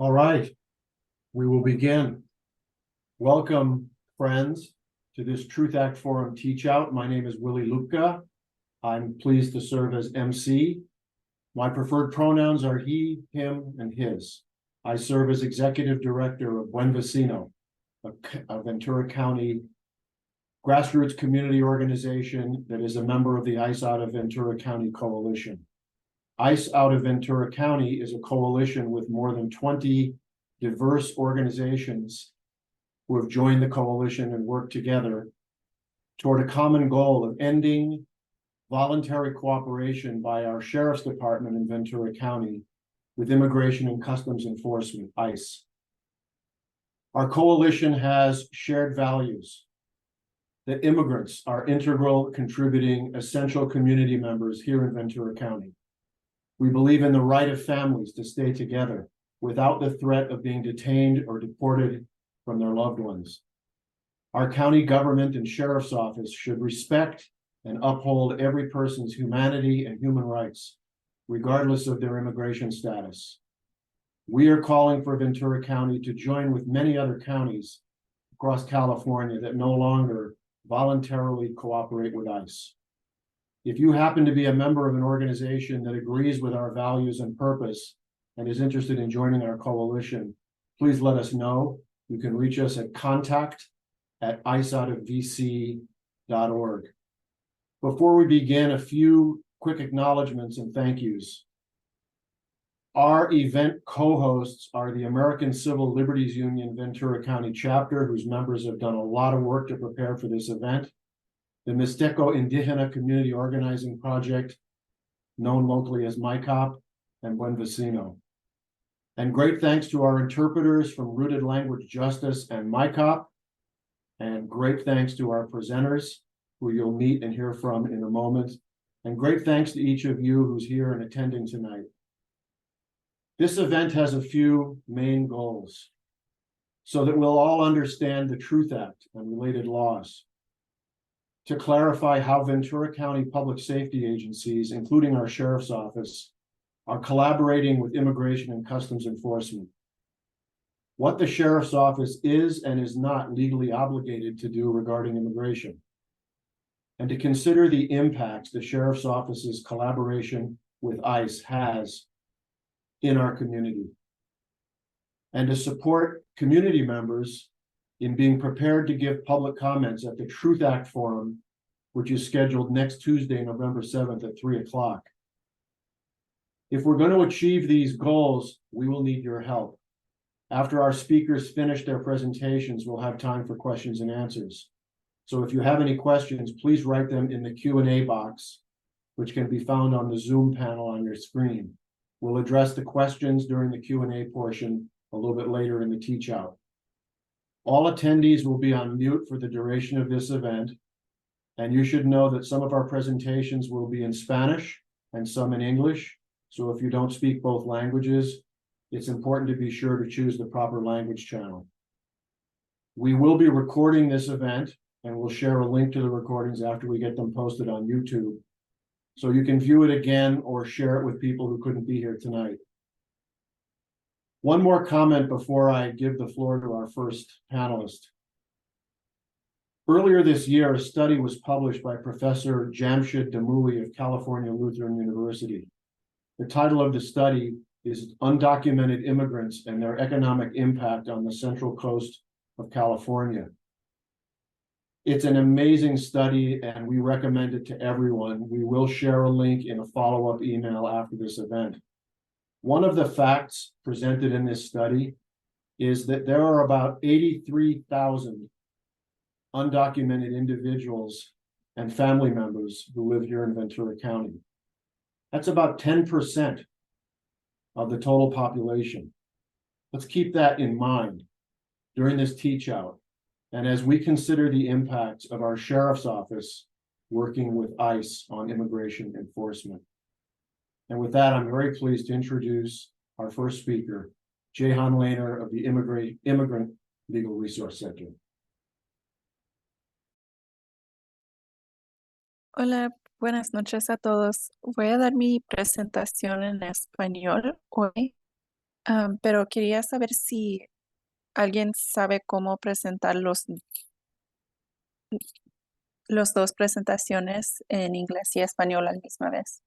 All right, we will begin. Welcome, friends, to this Truth Act Forum Teach Out. My name is Willie Lupka. I'm pleased to serve as MC. My preferred pronouns are he, him, and his. I serve as Executive Director of Buen Vecino, a Ventura County grassroots community organization that is a member of the ICE Out of Ventura County Coalition. ICE Out of Ventura County is a coalition with more than 20 diverse organizations who have joined the coalition and worked together toward a common goal of ending voluntary cooperation by our Sheriff's Department in Ventura County with Immigration and Customs Enforcement, ICE. Our coalition has shared values that immigrants are integral, contributing, essential community members here in Ventura County. We believe in the right of families to stay together without the threat of being detained or deported from their loved ones. Our county government and sheriff's office should respect and uphold every person's humanity and human rights, regardless of their immigration status. We are calling for Ventura County to join with many other counties across California that no longer voluntarily cooperate with ICE. If you happen to be a member of an organization that agrees with our values and purpose and is interested in joining our coalition, please let us know. You can reach us at contact@iceoutovvc.org. Before we begin, a few quick acknowledgements and thank yous. Our event co-hosts are the American Civil Liberties Union Ventura County chapter, whose members have done a lot of work to prepare for this event. The Mixteco Indígena Community Organizing Project, known locally as MICOP, and Buen Vecino. And great thanks to our interpreters from Rooted Language Justice and MICOP, and great thanks to our presenters, who you'll meet and hear from in a moment, and great thanks to each of you who's here and attending tonight. This event has a few main goals so that we'll all understand the Truth Act and related laws, to clarify how Ventura County public safety agencies, including our sheriff's office, are collaborating with Immigration and Customs Enforcement, what the sheriff's office is and is not legally obligated to do regarding immigration, and to consider the impacts the sheriff's office's collaboration with ICE has in our community, and to support community members in being prepared to give public comments at the Truth Act Forum, which is scheduled next Tuesday, November 7th at 3 o'clock. If we're going to achieve these goals, we will need your help. After our speakers finish their presentations, we'll have time for questions and answers. So if you have any questions, please write them in the Q&A box, which can be found on the Zoom panel on your screen. We'll address the questions during the Q&A portion a little bit later in the teach out. All attendees will be on mute for the duration of this event, and you should know that some of our presentations will be in Spanish and some in English. So if you don't speak both languages, it's important to be sure to choose the proper language channel. We will be recording this event, and we'll share a link to the recordings after we get them posted on YouTube, so you can view it again or share it with people who couldn't be here tonight. One more comment before I give the floor to our first panelist. Earlier this year, a study was published by Professor Jamshid Damoui of California Lutheran University. The title of the study is Undocumented Immigrants and Their Economic Impact on the Central Coast of California. It's an amazing study, and we recommend it to everyone. We will share a link in a follow-up email after this event. One of the facts presented in this study is that there are about 83,000 undocumented individuals and family members who live here in Ventura County. That's about 10% of the total population. Let's keep that in mind during this teach out, and as we consider the impacts of our sheriff's office working with ICE on immigration enforcement. And with that, I'm very pleased to introduce our first speaker, Jehan of the Immigrant Legal Resource Center. Hola, buenas noches a todos. Voy a dar mi presentación en español hoy. Pero quería saber si alguien sabe cómo presentar los dos presentaciones en inglés y español a la misma vez.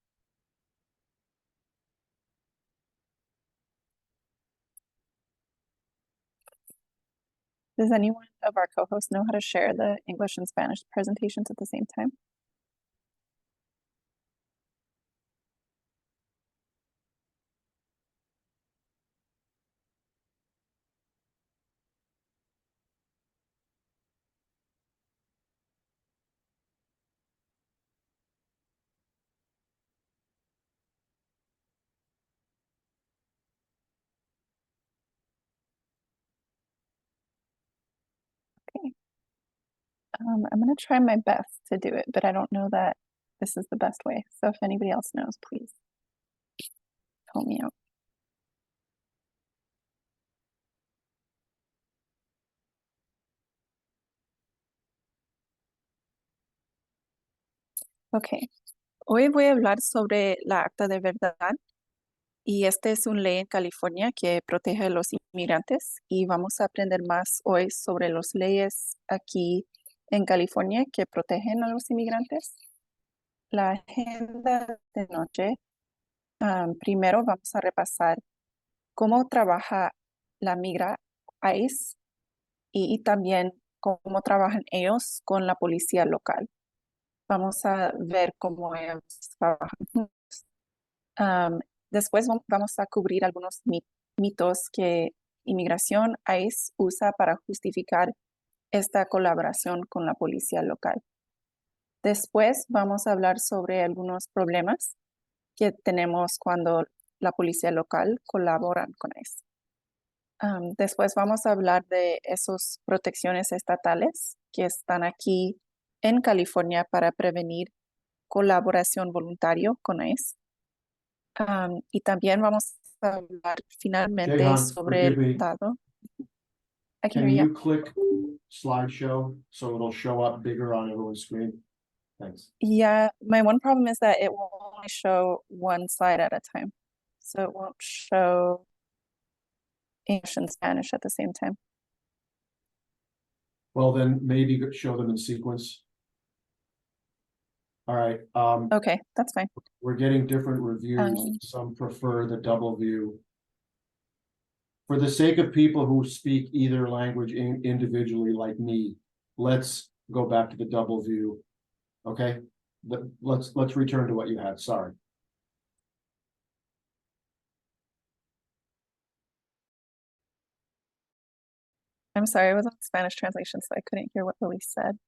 Does anyone of our co-hosts know how to share the English and Spanish presentations at the same time? Okay. I'm going to try my best to do it, but I don't know that this is the best way. So if anybody else knows, please help me out. Okay. Hoy voy a hablar sobre la Acta de Verdad y este es una ley en California que protege a los inmigrantes y vamos a aprender más hoy sobre las leyes aquí en California que protegen a los inmigrantes. La agenda de noche, primero vamos a repasar cómo trabaja la migra ICE y también cómo trabajan ellos con la policía local. Vamos a ver cómo ellos trabajan juntos. Después vamos a cubrir algunos mitos que inmigración ICE usa para justificar esta colaboración con la policía local. Después vamos a hablar sobre algunos problemas que tenemos cuando la policía local colabora con ICE. Después vamos a hablar de esas protecciones estatales que están aquí en California para prevenir colaboración voluntario con ICE. Y también vamos a hablar finalmente Jehan, sobre forgive el me. condado. I can Can hear you. you click slideshow so it'll show up bigger on everyone's screen? Thanks. Yeah, my one problem is that it will only show one slide at a time. So it won't show English and Spanish at the same time. Well, then maybe show them in sequence. All right, Okay, that's fine. we're getting different reviews. Um, Some prefer the double view. For the sake of people who speak either language individually like me, let's go back to the double view. Okay, let's return to what you had, sorry. I'm sorry, I was on Spanish translation, so I couldn't hear what Louise said.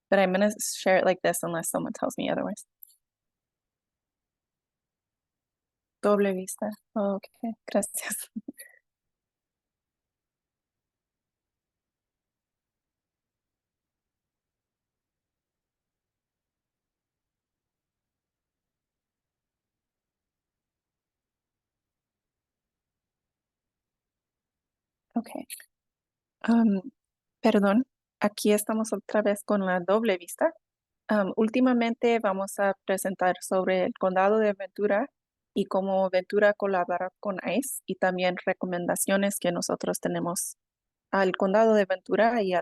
But I'm gonna share it like this unless someone tells me otherwise. Doble vista. Okay, gracias. Okay. Perdón, aquí estamos otra vez con la doble vista. Últimamente vamos a presentar sobre el condado de Ventura y cómo Ventura colabora con ICE y también recomendaciones que nosotros tenemos al condado de Ventura y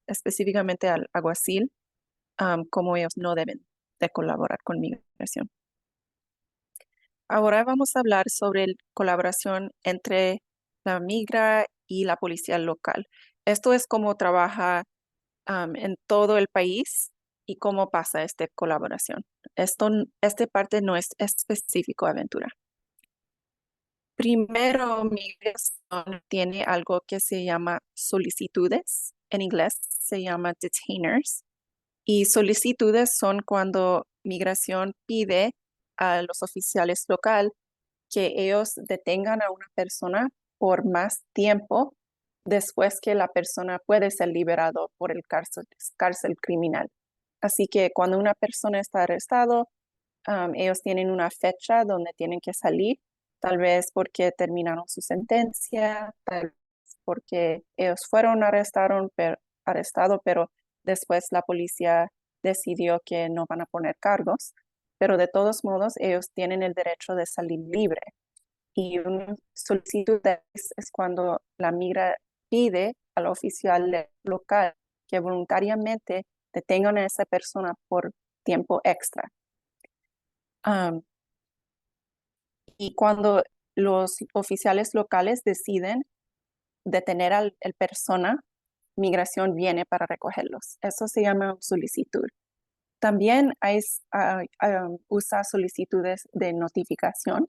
específicamente al alguacil, cómo ellos no deben de colaborar con migración. Ahora vamos a hablar sobre la colaboración entre la migra y la policía local. Esto es cómo trabaja en todo el país y cómo pasa esta colaboración. Esta parte no es específico a Ventura. Primero, migración tiene algo que se llama solicitudes. En inglés se llama detainers. Y solicitudes son cuando migración pide a los oficiales local que ellos detengan a una persona por más tiempo después que la persona puede ser liberado por el cárcel criminal. Así que cuando una persona está arrestado, ellos tienen una fecha donde tienen que salir, tal vez porque terminaron su sentencia, tal vez porque ellos fueron arrestados, pero después la policía decidió que no van a poner cargos, pero de todos modos ellos tienen el derecho de salir libre. Y una solicitud es cuando la migra pide al oficial local que voluntariamente detengan a esa persona por tiempo extra. Y cuando los oficiales locales deciden detener al persona, migración viene para recogerlos. Eso se llama solicitud. También usa solicitudes de notificación.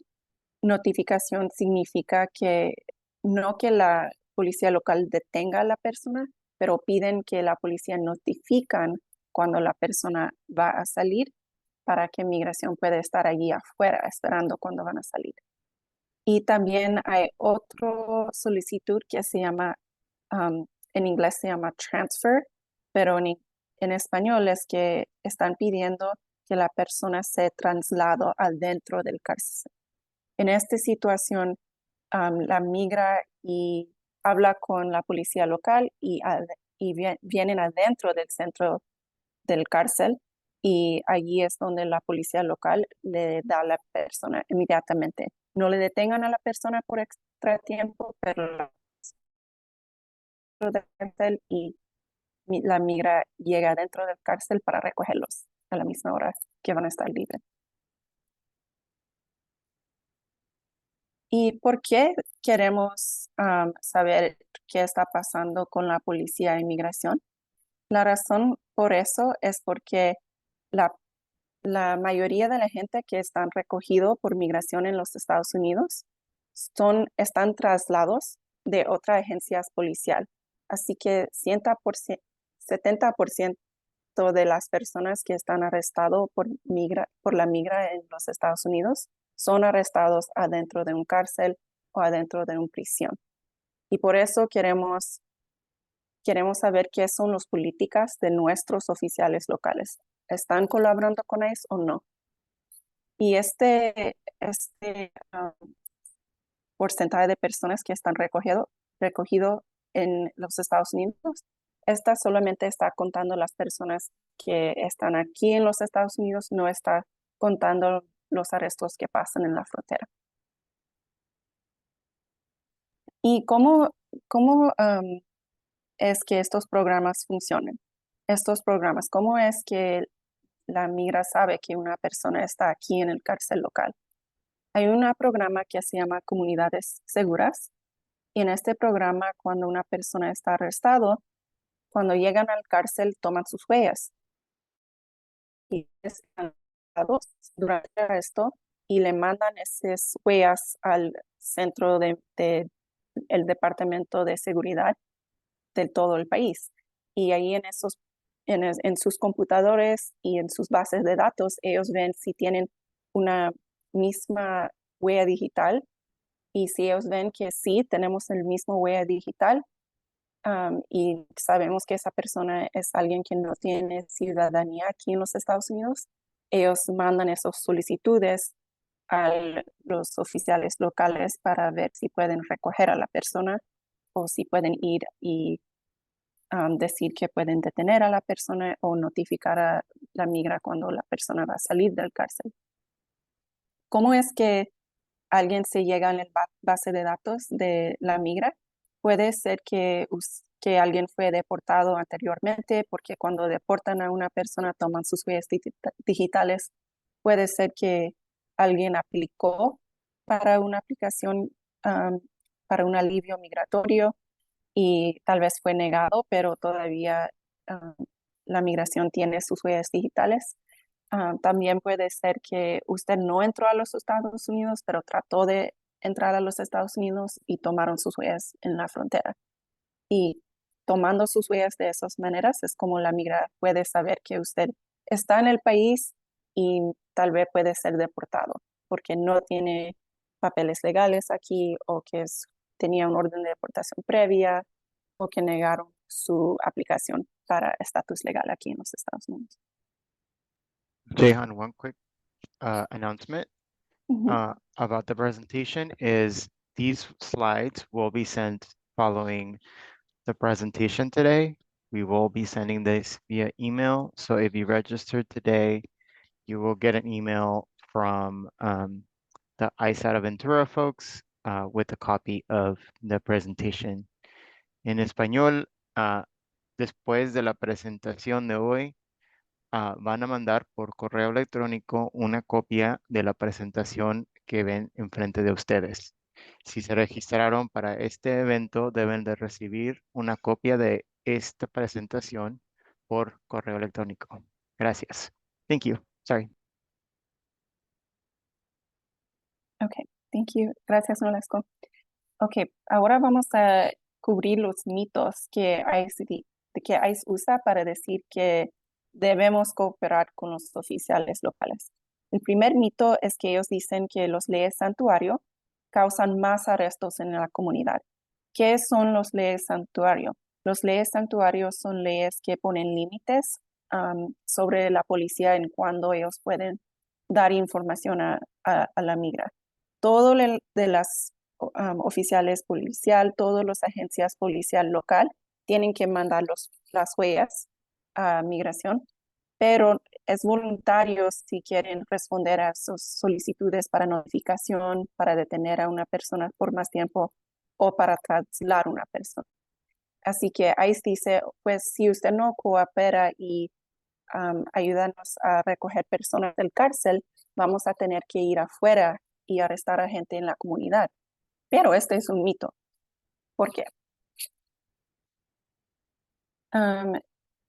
Notificación significa que no que la policía local detenga a la persona, pero piden que la policía notifican cuando la persona va a salir para que migración pueda estar allí afuera esperando cuando van a salir. Y también hay otra solicitud que se llama, en inglés se llama transfer, pero en español es que están pidiendo que la persona se traslado adentro del cárcel. En esta situación, la migra y habla con la policía local y vienen adentro del centro del cárcel y allí es donde la policía local le da a la persona inmediatamente. No le detengan a la persona por extra tiempo, pero la del cárcel y la migra llega dentro del cárcel para recogerlos a la misma hora que van a estar libres. ¿Y por qué queremos saber qué está pasando con la policía de inmigración? La razón por eso es porque la, la mayoría de la gente que están recogido por migración en los Estados Unidos están trasladados de otra agencia policial. Así que 70% de las personas que están arrestadas por la migra en los Estados Unidos son arrestados adentro de un cárcel o adentro de una prisión. Y por eso queremos saber qué son las políticas de nuestros oficiales locales. ¿Están colaborando con ellos o no? Y porcentaje de personas que están recogido en los Estados Unidos, esta solamente está contando las personas que están aquí en los Estados Unidos, no está contando los arrestos que pasan en la frontera. ¿Y cómo es que estos programas funcionan? Estos programas, ¿cómo es que la migra sabe que una persona está aquí en el cárcel local? Hay un programa que se llama Comunidades Seguras. Y en este programa, cuando una persona está arrestado, cuando llegan al cárcel, toman sus huellas. Y están arrestados durante el arresto y le mandan esas huellas al centro el Departamento de Seguridad de todo el país. Y ahí en sus computadores y en sus bases de datos, ellos ven si tienen una misma huella digital. Y si ellos ven que sí, tenemos el mismo huella digital, y sabemos que esa persona es alguien que no tiene ciudadanía aquí en los Estados Unidos, ellos mandan esas solicitudes a los oficiales locales para ver si pueden recoger a la persona o si pueden ir y decir que pueden detener a la persona o notificar a la migra cuando la persona va a salir del cárcel. ¿Cómo es que alguien se llega en la base de datos de la migra? Puede ser que alguien fue deportado anteriormente, porque cuando deportan a una persona toman sus huellas digitales. Puede ser que alguien aplicó para una aplicación para un alivio migratorio y tal vez fue negado, pero todavía la migración tiene sus huellas digitales. También puede ser que usted no entró a los Estados Unidos, pero trató de entrar a los Estados Unidos y tomaron sus huellas en la frontera. Y tomando sus huellas de esas maneras es como la migra puede saber que usted está en el país y tal vez puede ser deportado porque no tiene papeles legales aquí o que tenía un orden de deportación previa o que negaron su aplicación para estatus legal aquí en los Estados Unidos. Jehan, one quick announcement Ujú. about the presentation is these slides will be sent following the presentation today. We will be sending this via email. So if you registered today, you will get an email from the ICE out of Ventura folks with a copy of the presentation. En español, después de la presentación de hoy, van a mandar por correo electrónico una copia de la presentación que ven enfrente de ustedes. Si se registraron para este evento, deben de recibir una copia de esta presentación por correo electrónico. Gracias. Thank you. Sorry. Okay, thank you. Gracias, Nolasco. Okay, ahora vamos a cubrir los mitos que ICE usa para decir que debemos cooperar con los oficiales locales. El primer mito es que ellos dicen que los leyes santuario causan más arrestos en la comunidad. ¿Qué son los leyes santuario? Los leyes santuario son leyes que ponen límites sobre la policía en cuando ellos pueden dar información a la migra. Todo de las oficiales policial, todas las agencias policial local tienen que mandar las huellas a migración, pero es voluntario si quieren responder a sus solicitudes para notificación, para detener a una persona por más tiempo o para trasladar a una persona. Así que ICE dice, pues si usted no coopera y ayúdanos a recoger personas del cárcel, vamos a tener que ir afuera y arrestar a gente en la comunidad. Pero este es un mito. ¿Por qué?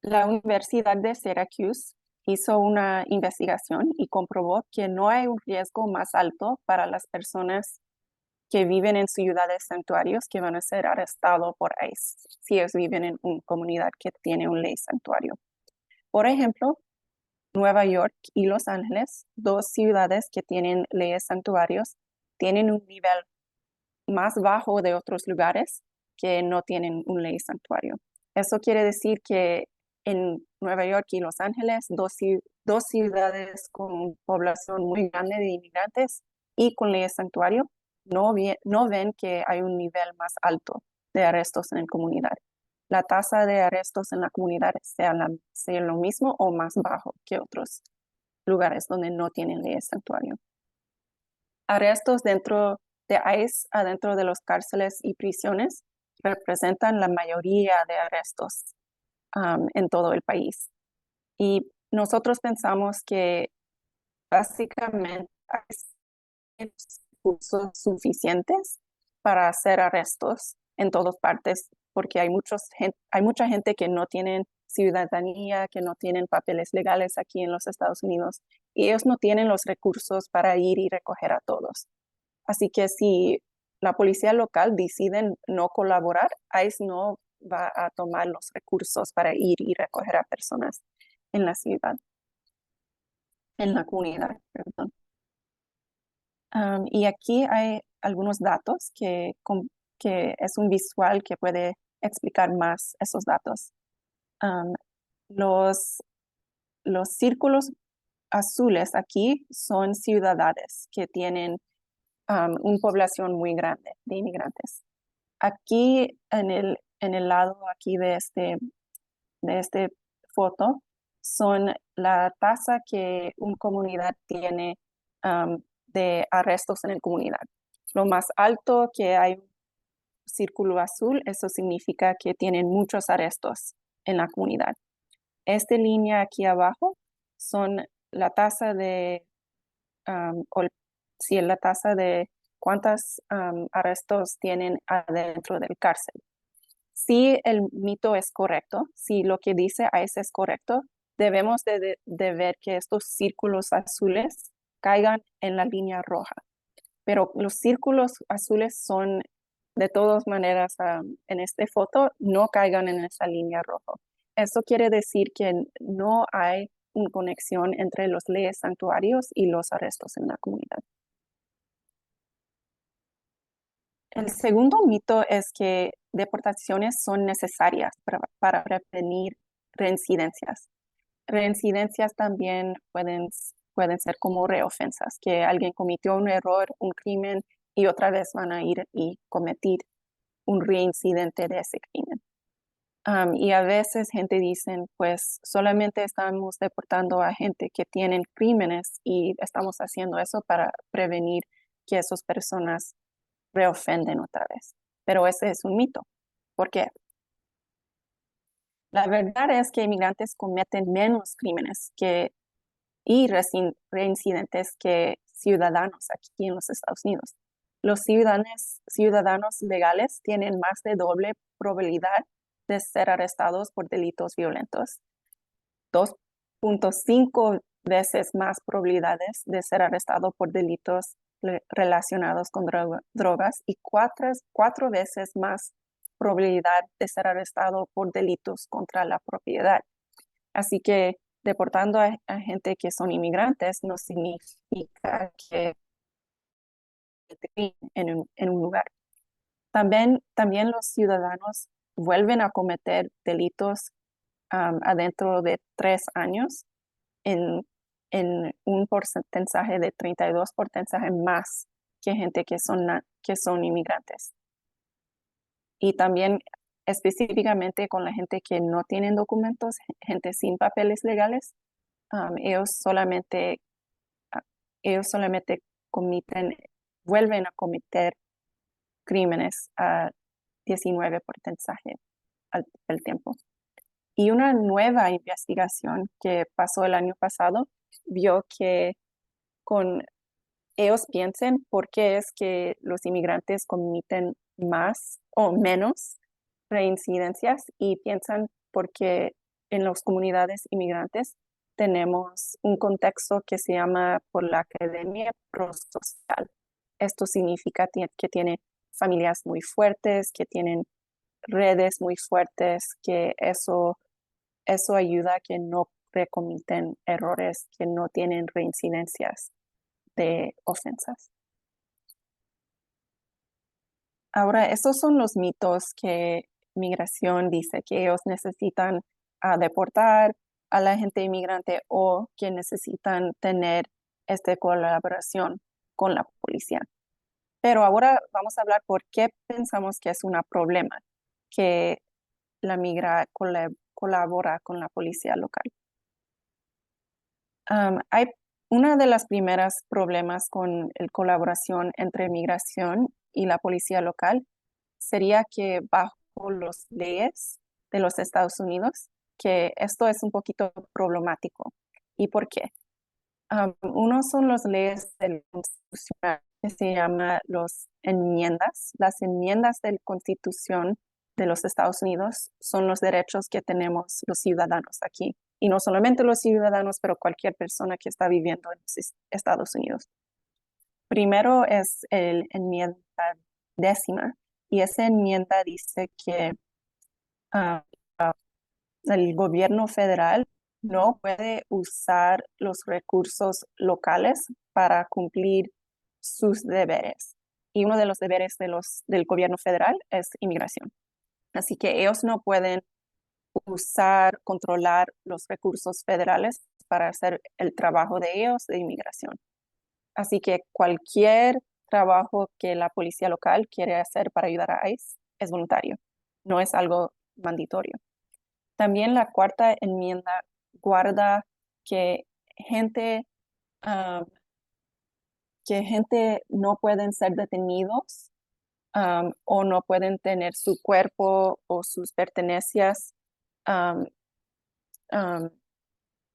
La Universidad de Syracuse hizo una investigación y comprobó que no hay un riesgo más alto para las personas que viven en ciudades santuarios que van a ser arrestados por ICE si ellos viven en una comunidad que tiene una ley santuario. Por ejemplo, Nueva York y Los Ángeles, dos ciudades que tienen leyes santuarios, tienen un nivel más bajo de otros lugares que no tienen una ley santuario. Eso quiere decir que en Nueva York y Los Ángeles, dos ciudades con población muy grande de inmigrantes y con leyes santuario, no ven que hay un nivel más alto de arrestos en la comunidad. La tasa de arrestos en la comunidad sea lo mismo o más bajo que otros lugares donde no tienen leyes santuario. Arrestos dentro de ICE adentro de los cárceles y prisiones representan la mayoría de arrestos en todo el país. Y nosotros pensamos que básicamente hay recursos suficientes para hacer arrestos en todas partes, porque hay mucha gente que no tienen ciudadanía, que no tienen papeles legales aquí en los Estados Unidos, y ellos no tienen los recursos para ir y recoger a todos. Así que si la policía local decide no colaborar, ICE no va a tomar los recursos para ir y recoger a personas en la ciudad, en la comunidad, perdón. Y aquí hay algunos datos que es un visual que puede explicar más esos datos. Los círculos azules aquí son ciudades que tienen una población muy grande de inmigrantes. Aquí en el lado aquí de este foto son la tasa que una comunidad tiene de arrestos en la comunidad. Lo más alto que hay un círculo azul, eso significa que tienen muchos arrestos en la comunidad. Esta línea aquí abajo son la tasa de la tasa de cuántos arrestos tienen adentro del cárcel. Si el mito es correcto, si lo que dice ICE es correcto, debemos de ver que estos círculos azules caigan en la línea roja. Pero los círculos azules son, de todas maneras, en esta foto, no caigan en esa línea roja. Eso quiere decir que no hay una conexión entre los leyes santuarios y los arrestos en la comunidad. El segundo mito es que deportaciones son necesarias para prevenir reincidencias. Reincidencias también pueden ser como reofensas, que alguien cometió un error, un crimen, y otra vez van a ir y cometer un reincidente de ese crimen. Y a veces gente dice, pues solamente estamos deportando a gente que tienen crímenes y estamos haciendo eso para prevenir que esas personas reofenden otra vez. Pero ese es un mito. ¿Por qué? La verdad es que inmigrantes cometen menos crímenes y reincidentes que ciudadanos aquí en los Estados Unidos. Los ciudadanos legales tienen más de doble probabilidad de ser arrestados por delitos violentos, 2.5 veces más probabilidades de ser arrestado por delitos relacionados con drogas y cuatro veces más probabilidad de ser arrestado por delitos contra la propiedad. Así que deportando a gente que son inmigrantes no significa que en un lugar. También los ciudadanos vuelven a cometer delitos adentro de 3 años en un porcentaje de 32% más que gente que son inmigrantes. Y también específicamente con la gente que no tienen documentos, gente sin papeles legales, ellos solamente cometen, vuelven a cometer crímenes a 19% al tiempo. Y una nueva investigación que pasó el año pasado vio que ellos piensan por qué es que los inmigrantes cometen más o menos reincidencias y piensan porque en las comunidades inmigrantes tenemos un contexto que se llama por la academia prosocial. Esto significa que tiene familias muy fuertes, que tienen redes muy fuertes, que eso ayuda a que no recomiten errores, que no tienen reincidencias de ofensas. Ahora, estos son los mitos que migración dice que ellos necesitan deportar a la gente inmigrante o que necesitan tener esta colaboración con la policía. Pero ahora vamos a hablar por qué pensamos que es un problema que la migra colabora con la policía local. Hay una de las primeras problemas con la colaboración entre migración y la policía local sería que bajo las leyes de los Estados Unidos, que esto es un poquito problemático. ¿Y por qué? Uno son las leyes del Constitucional que se llama las enmiendas. Las enmiendas de la Constitución de los Estados Unidos son los derechos que tenemos los ciudadanos aquí. Y no solamente los ciudadanos, pero cualquier persona que está viviendo en los Estados Unidos. Primero es la enmienda 10ª, y esa enmienda dice que el gobierno federal no puede usar los recursos locales para cumplir sus deberes. Y uno de los deberes del gobierno federal es inmigración. Así que ellos no pueden controlar los recursos federales para hacer el trabajo de ellos de inmigración. Así que cualquier trabajo que la policía local quiere hacer para ayudar a ICE es voluntario, no es algo mandatorio. También la 4ª enmienda guarda que gente no pueden ser detenidos o no pueden tener su cuerpo o sus pertenencias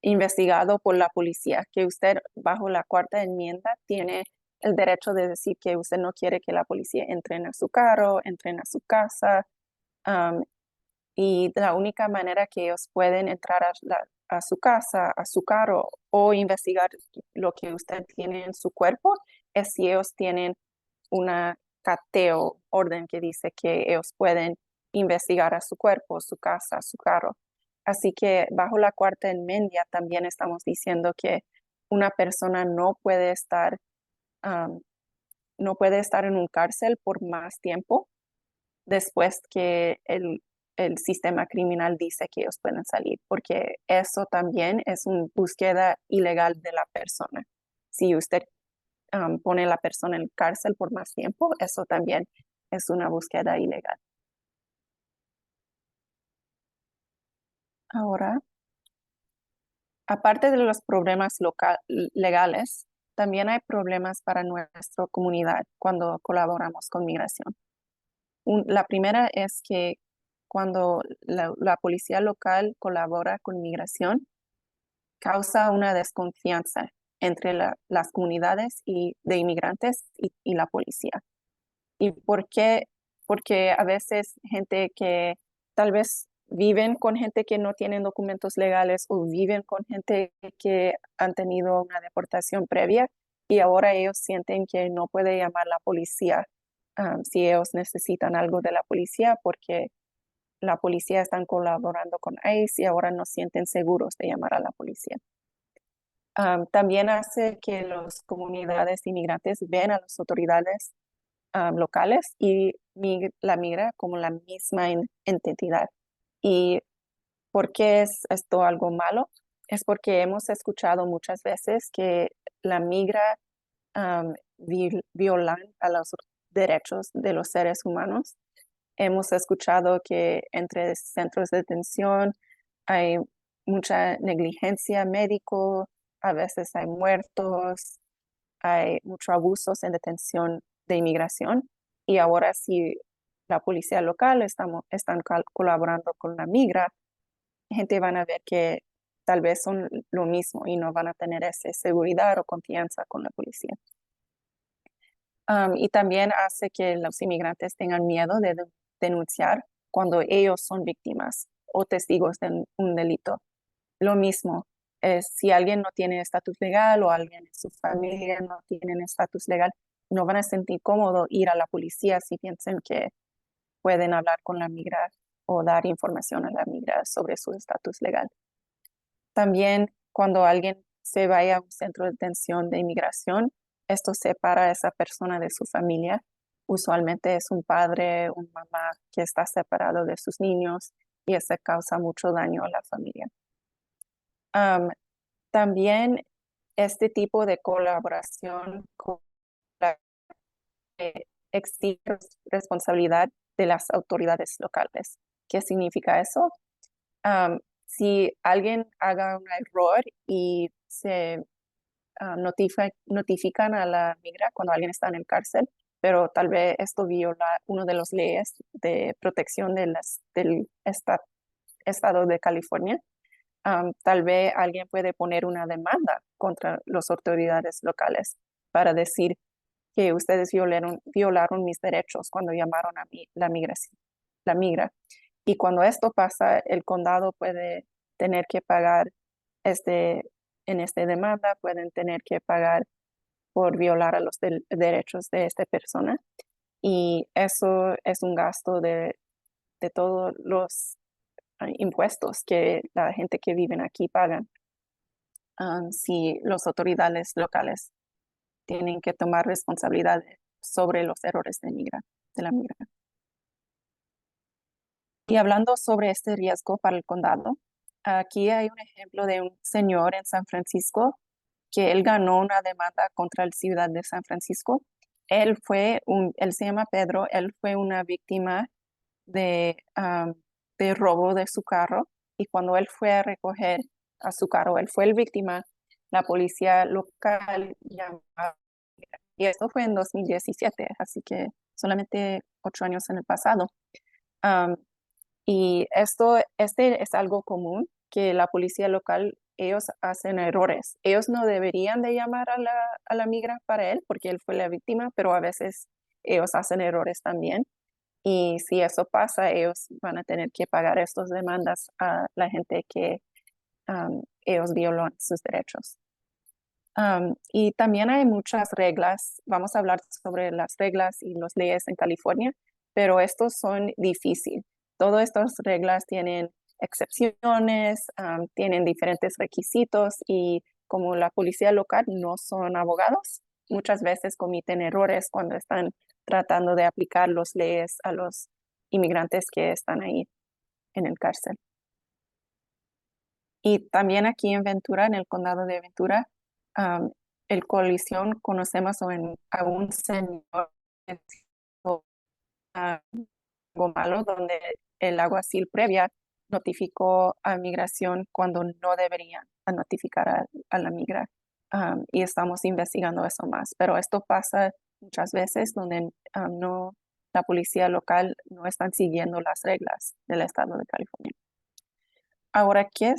investigado por la policía, que usted bajo la 4ª enmienda tiene el derecho de decir que usted no quiere que la policía entre a su carro, entre a su casa, y la única manera que ellos pueden entrar a su casa, a su carro o investigar lo que usted tiene en su cuerpo es si ellos tienen una cateo, orden que dice que ellos pueden investigar a su cuerpo, su casa, su carro. Así que bajo la 4ª enmienda también estamos diciendo que una persona no puede estar en un cárcel por más tiempo después que el sistema criminal dice que ellos pueden salir, porque eso también es una búsqueda ilegal de la persona. Si usted pone a la persona en cárcel por más tiempo, eso también es una búsqueda ilegal. Ahora, aparte de los problemas legales, también hay problemas para nuestra comunidad cuando colaboramos con migración. La primera es que cuando la policía local colabora con migración, causa una desconfianza entre las comunidades de inmigrantes y la policía. ¿Y por qué? Porque a veces gente que tal vez viven con gente que no tienen documentos legales o viven con gente que han tenido una deportación previa y ahora ellos sienten que no puede llamar a la policía si ellos necesitan algo de la policía porque la policía están colaborando con ICE y ahora no sienten seguros de llamar a la policía. También hace que las comunidades inmigrantes vean a las autoridades locales y la migra como la misma entidad. ¿Y por qué es esto algo malo? Es porque hemos escuchado muchas veces que la migra violan a los derechos de los seres humanos. Hemos escuchado que entre centros de detención hay mucha negligencia médico, a veces hay muertos, hay muchos abusos en detención de inmigración y ahora si la policía local están colaborando con la migra, gente van a ver que tal vez son lo mismo y no van a tener esa seguridad o confianza con la policía. Y también hace que los inmigrantes tengan miedo de denunciar cuando ellos son víctimas o testigos de un delito. Lo mismo, si alguien no tiene estatus legal o alguien en su familia no tiene estatus legal, no van a sentir cómodo ir a la policía si piensan que pueden hablar con la migra o dar información a la migra sobre su estatus legal. También cuando alguien se vaya a un centro de detención de inmigración, esto separa a esa persona de su familia. Usualmente es un padre, una mamá que está separado de sus niños y eso causa mucho daño a la familia. También este tipo de colaboración con la exige responsabilidad de las autoridades locales. ¿Qué significa eso? Si alguien haga un error y se notifican a la migra cuando alguien está en el cárcel, pero tal vez esto viola una de las leyes de protección del estado de California, tal vez alguien puede poner una demanda contra las autoridades locales para decir que ustedes violaron mis derechos cuando llamaron a la migra. Y cuando esto pasa, el condado puede tener que pagar en esta demanda, pueden tener que pagar por violar a los derechos de esta persona. Y eso es un gasto de todos los impuestos que la gente que vive aquí pagan. Si las autoridades locales tienen que tomar responsabilidad sobre los errores de la migra. Y hablando sobre este riesgo para el condado, aquí hay un ejemplo de un señor en San Francisco que él ganó una demanda contra la ciudad de San Francisco. Él se llama Pedro, él fue una víctima de robo de su carro y cuando él fue a recoger a su carro, él fue el víctima, la policía local llamó. Y esto fue en 2017, así que solamente 8 años en el pasado. Y este es algo común, que la policía local, ellos hacen errores. Ellos no deberían de llamar a la migra para él, porque él fue la víctima, pero a veces ellos hacen errores también. Y si eso pasa, ellos van a tener que pagar estas demandas a la gente que ellos violan sus derechos. Y también hay muchas reglas. Vamos a hablar sobre las reglas y las leyes en California, pero estos son difíciles. Todas estas reglas tienen excepciones, tienen diferentes requisitos y como la policía local no son abogados, muchas veces cometen errores cuando están tratando de aplicar las leyes a los inmigrantes que están ahí en el cárcel. Y también aquí en Ventura, en el condado de Ventura, el colisión conocemos a un señor que hizo algo malo donde el alguacil previa notificó a migración cuando no deberían notificar a la migra. y estamos investigando eso más. Pero esto pasa muchas veces donde la policía local no están siguiendo las reglas del estado de California. Ahora, ¿qué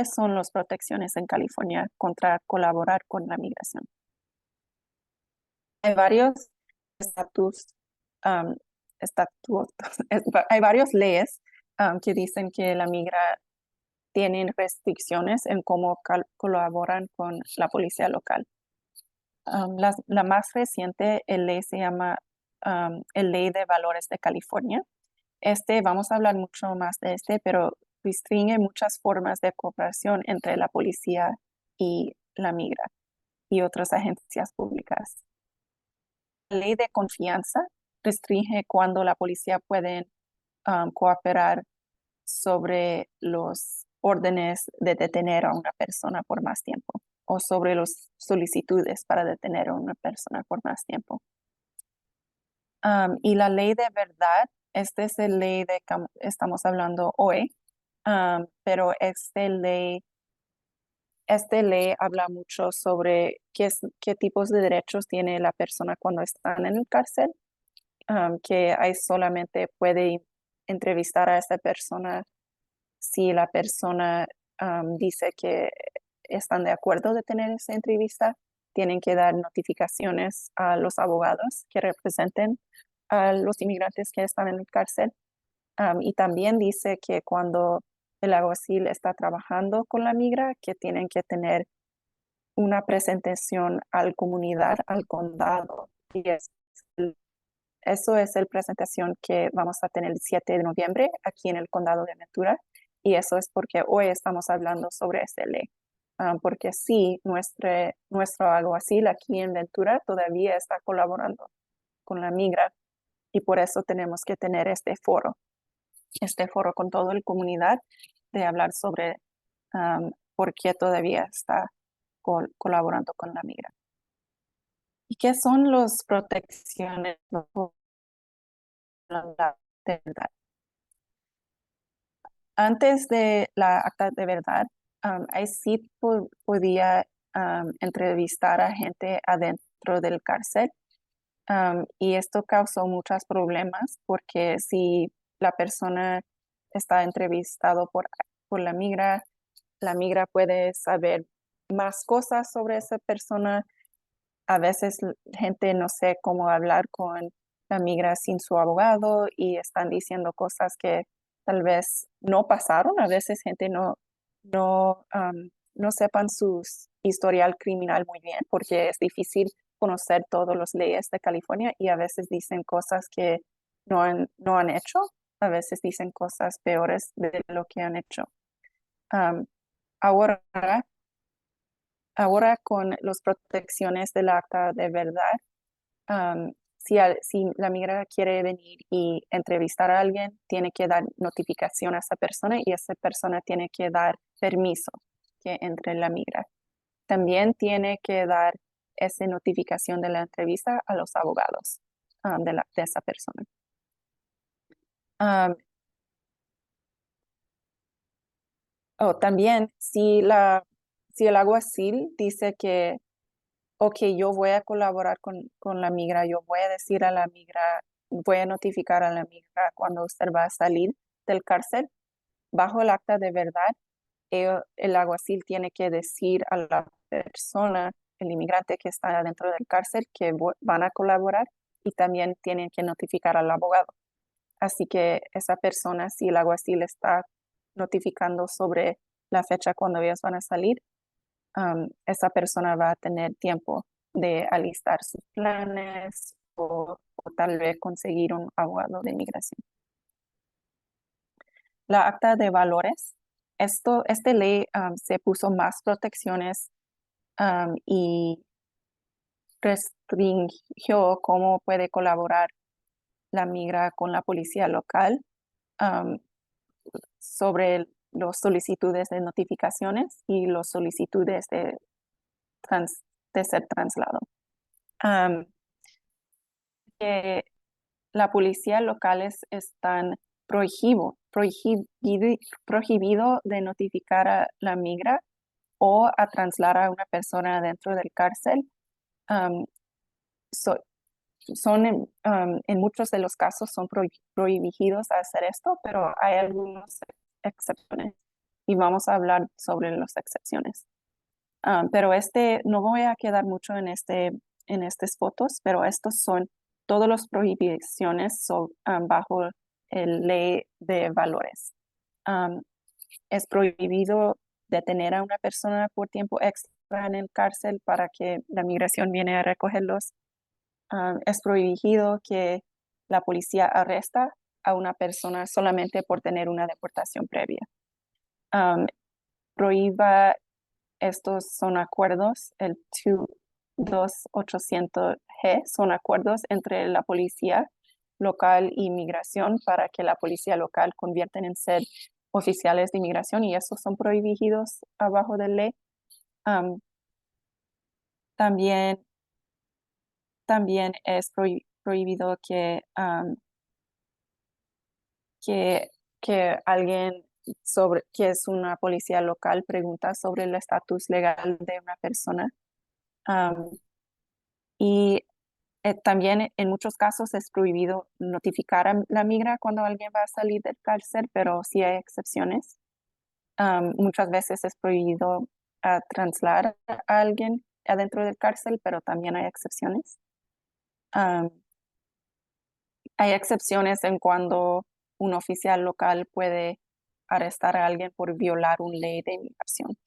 son las protecciones en California contra colaborar con la migración? Hay varios um, estatutos, hay varias leyes que dicen que la migra tienen restricciones en cómo colaboran con la policía local. La más reciente ley se llama el Ley de Valores de California. Vamos a hablar mucho más de pero restringe muchas formas de cooperación entre la policía y la migra y otras agencias públicas. La ley de confianza restringe cuando la policía puede cooperar sobre los órdenes de detener a una persona por más tiempo o sobre las solicitudes para detener a una persona por más tiempo. Y la ley de verdad, esta es la ley de que estamos hablando hoy, pero esta ley habla mucho sobre qué tipos de derechos tiene la persona cuando están en el cárcel, que ahí solamente puede entrevistar a esta persona si la persona dice que están de acuerdo de tener esa entrevista. Tienen que dar notificaciones a los abogados que representen a los inmigrantes que están en el cárcel. Y también dice que cuando el alguacil está trabajando con la migra, que tienen que tener una presentación a la comunidad, al condado. Y eso es la presentación que vamos a tener el 7 de noviembre aquí en el condado de Ventura. Y eso es porque hoy estamos hablando sobre esta ley. Porque sí, nuestro alguacil aquí en Ventura todavía está colaborando con la migra y por eso tenemos que tener este foro con toda la comunidad de hablar sobre por qué todavía está colaborando con la migra. ¿Y qué son las protecciones bajo la verdad? Antes de la acta de verdad, ahí sí podía entrevistar a gente adentro del cárcel. Y esto causó muchos problemas porque si la persona está entrevistado por la migra puede saber más cosas sobre esa persona. A veces gente no sé cómo hablar con la migra sin su abogado y están diciendo cosas que tal vez no pasaron. A veces gente no sepan su historial criminal muy bien porque es difícil conocer todas las leyes de California y a veces dicen cosas que no han hecho. A veces dicen cosas peores de lo que han hecho. Ahora con las protecciones del acta de verdad, si la migra quiere venir y entrevistar a alguien, tiene que dar notificación a esa persona y esa persona tiene que dar permiso que entre la migra. También tiene que dar esa notificación de la entrevista a los abogados de esa persona. También si el alguacil dice que ok, yo voy a colaborar con la migra, yo voy a decir a la migra, voy a notificar a la migra cuando usted va a salir del cárcel. Bajo el acta de verdad, el alguacil tiene que decir a la persona, el inmigrante que está dentro del cárcel, que van a colaborar y también tienen que notificar al abogado. Así que esa persona, si el alguacil está notificando sobre la fecha cuando ellos van a salir, esa persona va a tener tiempo de alistar sus planes o tal vez conseguir un abogado de inmigración. La acta de valores, esta ley se puso más protecciones y restringió cómo puede colaborar la migra con la policía local sobre las solicitudes de notificaciones y las solicitudes de ser trasladado. Que la policía locales están prohibido de notificar a la migra o a trasladar a una persona dentro del cárcel. Um, so- son en muchos de los casos son prohibidos a hacer esto, pero hay algunas excepciones y vamos a hablar sobre las excepciones. Pero no voy a quedar mucho en estas fotos, pero estos son todas las prohibiciones bajo la ley de valores. Es prohibido detener a una persona por tiempo extra en el cárcel para que la migración viene a recogerlos. Es prohibido que la policía arresta a una persona solamente por tener una deportación previa. Prohíba, estos son acuerdos, el 2800G son acuerdos entre la policía local y migración para que la policía local convierten en ser oficiales de inmigración y esos son prohibidos abajo de ley. También es prohibido que alguien que es una policía local pregunta sobre el estatus legal de una persona. Y también en muchos casos es prohibido notificar a la migra cuando alguien va a salir del cárcel, pero sí hay excepciones. Muchas veces es prohibido trasladar a alguien adentro del cárcel, pero también hay excepciones. Hay excepciones en cuando un oficial local puede arrestar a alguien por violar una ley de inmigración.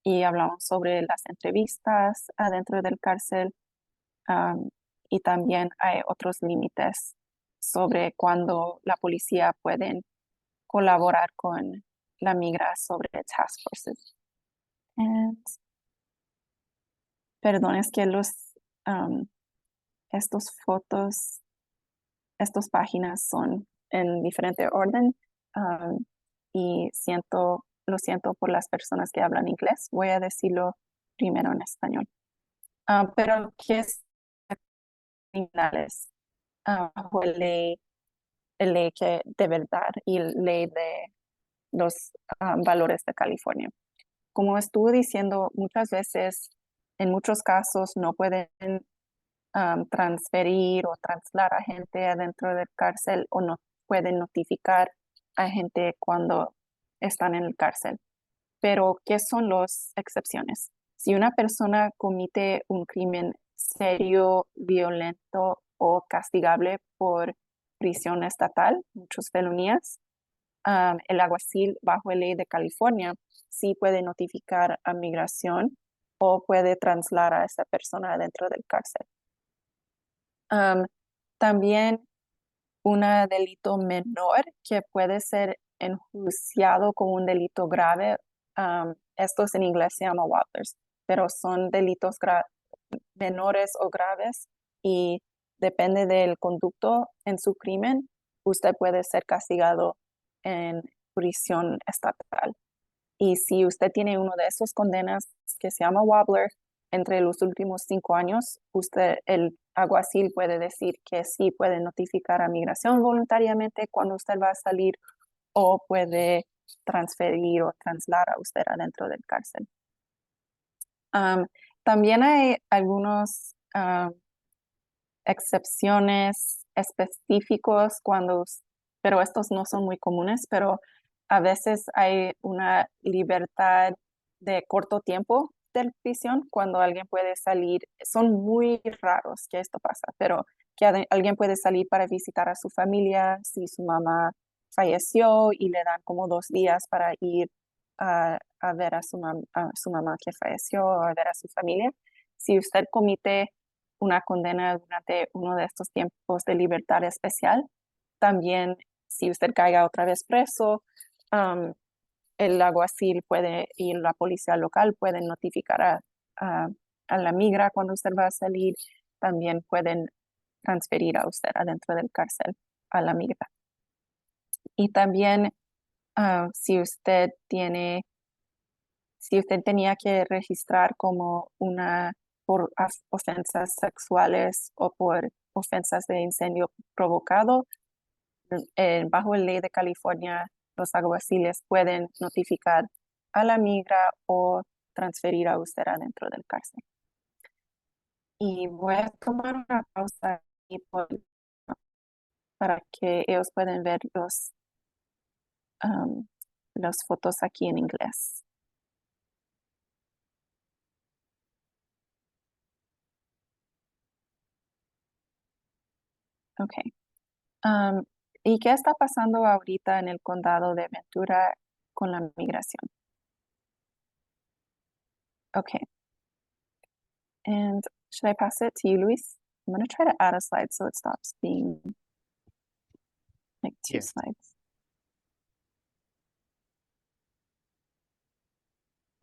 Y hablamos sobre las entrevistas adentro del cárcel. Y también hay otros límites sobre cuando la policía puede colaborar con la migra sobre task forces. Perdón, es que estos fotos, estas páginas son en diferente orden y lo siento por las personas que hablan inglés. Voy a decirlo primero en español. Pero ¿qué es criminales? Bajo ley que de verdad y ley de los valores de California. Como estuve diciendo, muchas veces, en muchos casos, no pueden transferir o trasladar a gente adentro del cárcel o no pueden notificar a gente cuando están en el cárcel. Pero, ¿qué son las excepciones? Si una persona comete un crimen serio, violento o castigable por prisión estatal, muchas felonías, el alguacil bajo la ley de California sí puede notificar a migración o puede trasladar a esa persona dentro del cárcel. También un delito menor que puede ser enjuiciado como un delito grave, estos en inglés se llama whoppers, pero son delitos menores o graves y depende del conducto en su crimen, usted puede ser castigado en prisión estatal. Y si usted tiene uno de esos condenas que se llama wobbler, entre los últimos 5 años, el alguacil puede decir que sí puede notificar a migración voluntariamente cuando usted va a salir o puede transferir o trasladar a usted adentro del cárcel. También hay algunos excepciones específicos pero estos no son muy comunes, pero a veces hay una libertad de corto tiempo de prisión cuando alguien puede salir. Son muy raros que esto pasa, pero que alguien puede salir para visitar a su familia si su mamá falleció y le dan como 2 días para ir a ver a su mamá que falleció, a ver a su familia. Si usted comete una condena durante uno de estos tiempos de libertad especial, también si usted caiga otra vez preso, el alguacil y la policía local pueden notificar a la migra cuando usted va a salir, también pueden transferir a usted adentro del cárcel a la migra. Y también si usted tenía que registrar como por ofensas sexuales o por ofensas de incendio provocado, bajo la ley de California, los alguaciles pueden notificar a la migra o transferir a usted adentro del cárcel. Y voy a tomar una pausa aquí para que ellos puedan ver las fotos aquí en inglés. Ok. ¿Y qué está pasando ahorita en el condado de Ventura con la migración? Okay. And should I pass it to you, Luis? I'm going to try to add a slide so it stops being like two Yes. slides.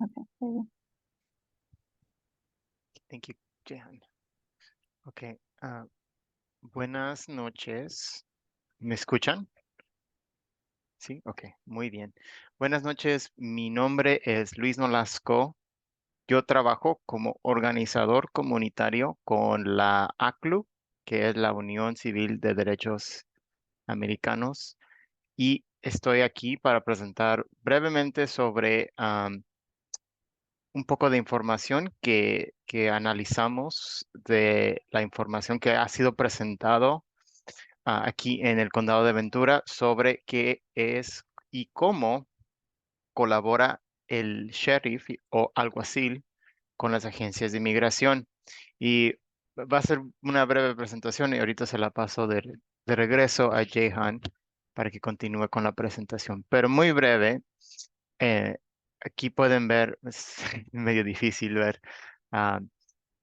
Okay. There you Thank you, Jehan. Ok. Buenas noches. ¿Me escuchan? Sí, ok, muy bien. Buenas noches, mi nombre es Luis Nolasco. Yo trabajo como organizador comunitario con la ACLU, que es la Unión Civil de Derechos Americanos, y estoy aquí para presentar brevemente sobre un poco de información que analizamos de la información que ha sido presentado aquí en el condado de Ventura sobre qué es y cómo colabora el sheriff o alguacil con las agencias de inmigración. Y va a ser una breve presentación y ahorita se la paso de regreso a Jehan para que continúe con la presentación. Pero muy breve, eh, aquí pueden ver, es medio difícil ver, ah,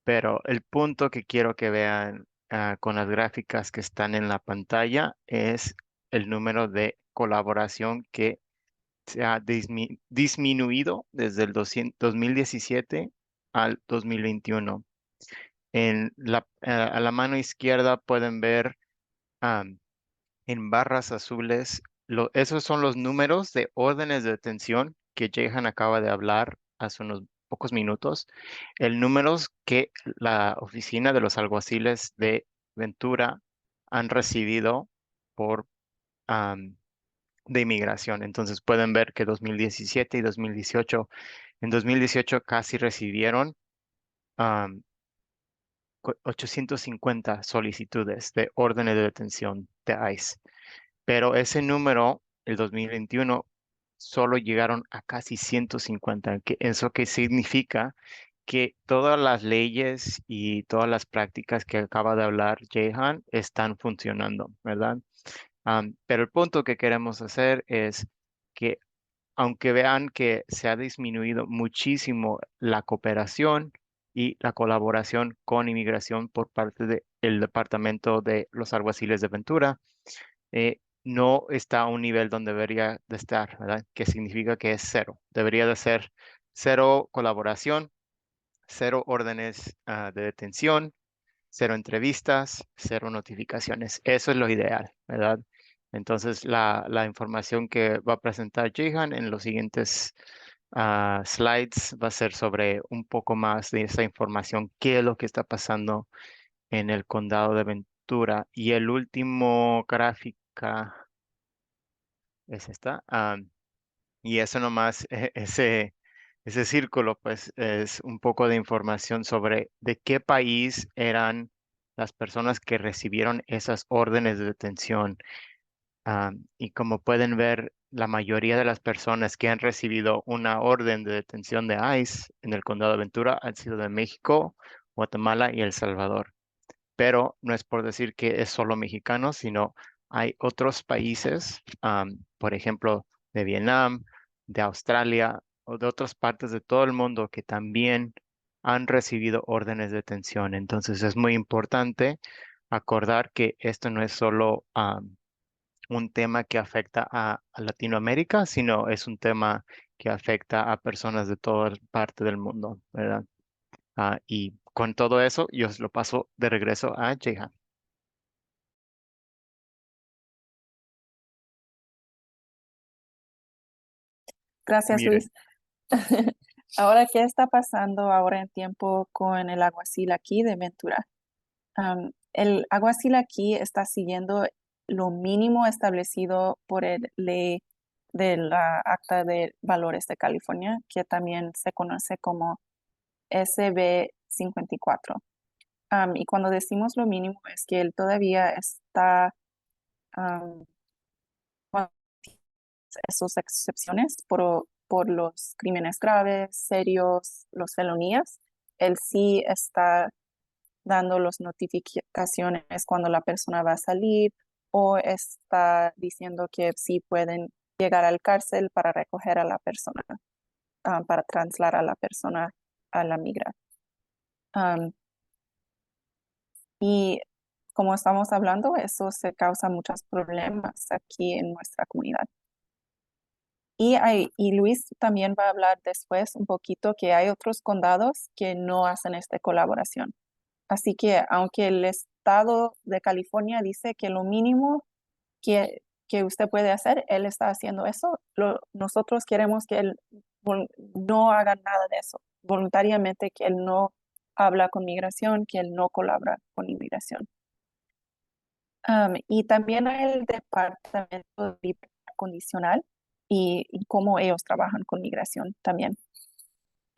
pero el punto que quiero que vean con las gráficas que están en la pantalla es el número de colaboración que se ha disminuido desde el 2017 al 2021. A la mano izquierda pueden ver am, en barras azules, esos son los números de órdenes de detención que Jehan acaba de hablar hace unos pocos minutos. El números que la oficina de los alguaciles de Ventura han recibido por de inmigración. Entonces pueden ver que 2017 y 2018, en 2018 casi recibieron am, 850 solicitudes de órdenes de detención de ICE, pero ese número, el 2021, solo llegaron a casi 150. ¿Eso qué significa? Que todas las leyes y todas las prácticas que acaba de hablar Jehan están funcionando, ¿verdad? Pero el punto que queremos hacer es que aunque vean que se ha disminuido muchísimo la cooperación y la colaboración con inmigración por parte del Departamento de los Alguaciles de Ventura, no está a un nivel donde debería de estar, ¿verdad? Que significa que es cero. Debería de ser cero colaboración, cero órdenes de detención, cero entrevistas, cero notificaciones. Eso es lo ideal, ¿verdad? Entonces, la información que va a presentar Jehan en los siguientes slides va a ser sobre un poco más de esa información, qué es lo que está pasando en el condado de Ventura. Y el último gráfica es esta. Y eso nomás, ese círculo, pues es un poco de información sobre de qué país eran las personas que recibieron esas órdenes de detención. Y como pueden ver, la mayoría de las personas que han recibido una orden de detención de ICE en el condado de Ventura han sido de México, Guatemala y El Salvador, pero no es por decir que es solo mexicanos, sino hay otros países, por ejemplo, de Vietnam, de Australia o de otras partes de todo el mundo que también han recibido órdenes de detención. Entonces es muy importante acordar que esto no es solo un tema que afecta a Latinoamérica, sino es un tema que afecta a personas de toda parte del mundo, ¿verdad? Y con todo eso, yo se lo paso de regreso a Jehan. Gracias, Mire, Luis. Ahora, ¿qué está pasando ahora en tiempo con el alguacil aquí de Ventura? El alguacil aquí está siguiendo lo mínimo establecido por el ley de la Acta de Valores de California, que también se conoce como SB 54. Y cuando decimos lo mínimo es que él todavía está con esas excepciones por los crímenes graves, serios, los felonías. Él sí está dando las notificaciones cuando la persona va a salir o está diciendo que sí pueden llegar al cárcel para recoger a la persona, para trasladar a la persona a la migra. Y como estamos hablando, eso se causa muchos problemas aquí en nuestra comunidad. Y Luis también va a hablar después un poquito que hay otros condados que no hacen esta colaboración. Así que aunque el estado de California dice que lo mínimo que usted puede hacer, él está haciendo eso, nosotros queremos que él no haga nada de eso, voluntariamente que él no habla con migración, que él no colabora con inmigración. Y también hay el Departamento de Libertad Condicional y cómo ellos trabajan con migración también.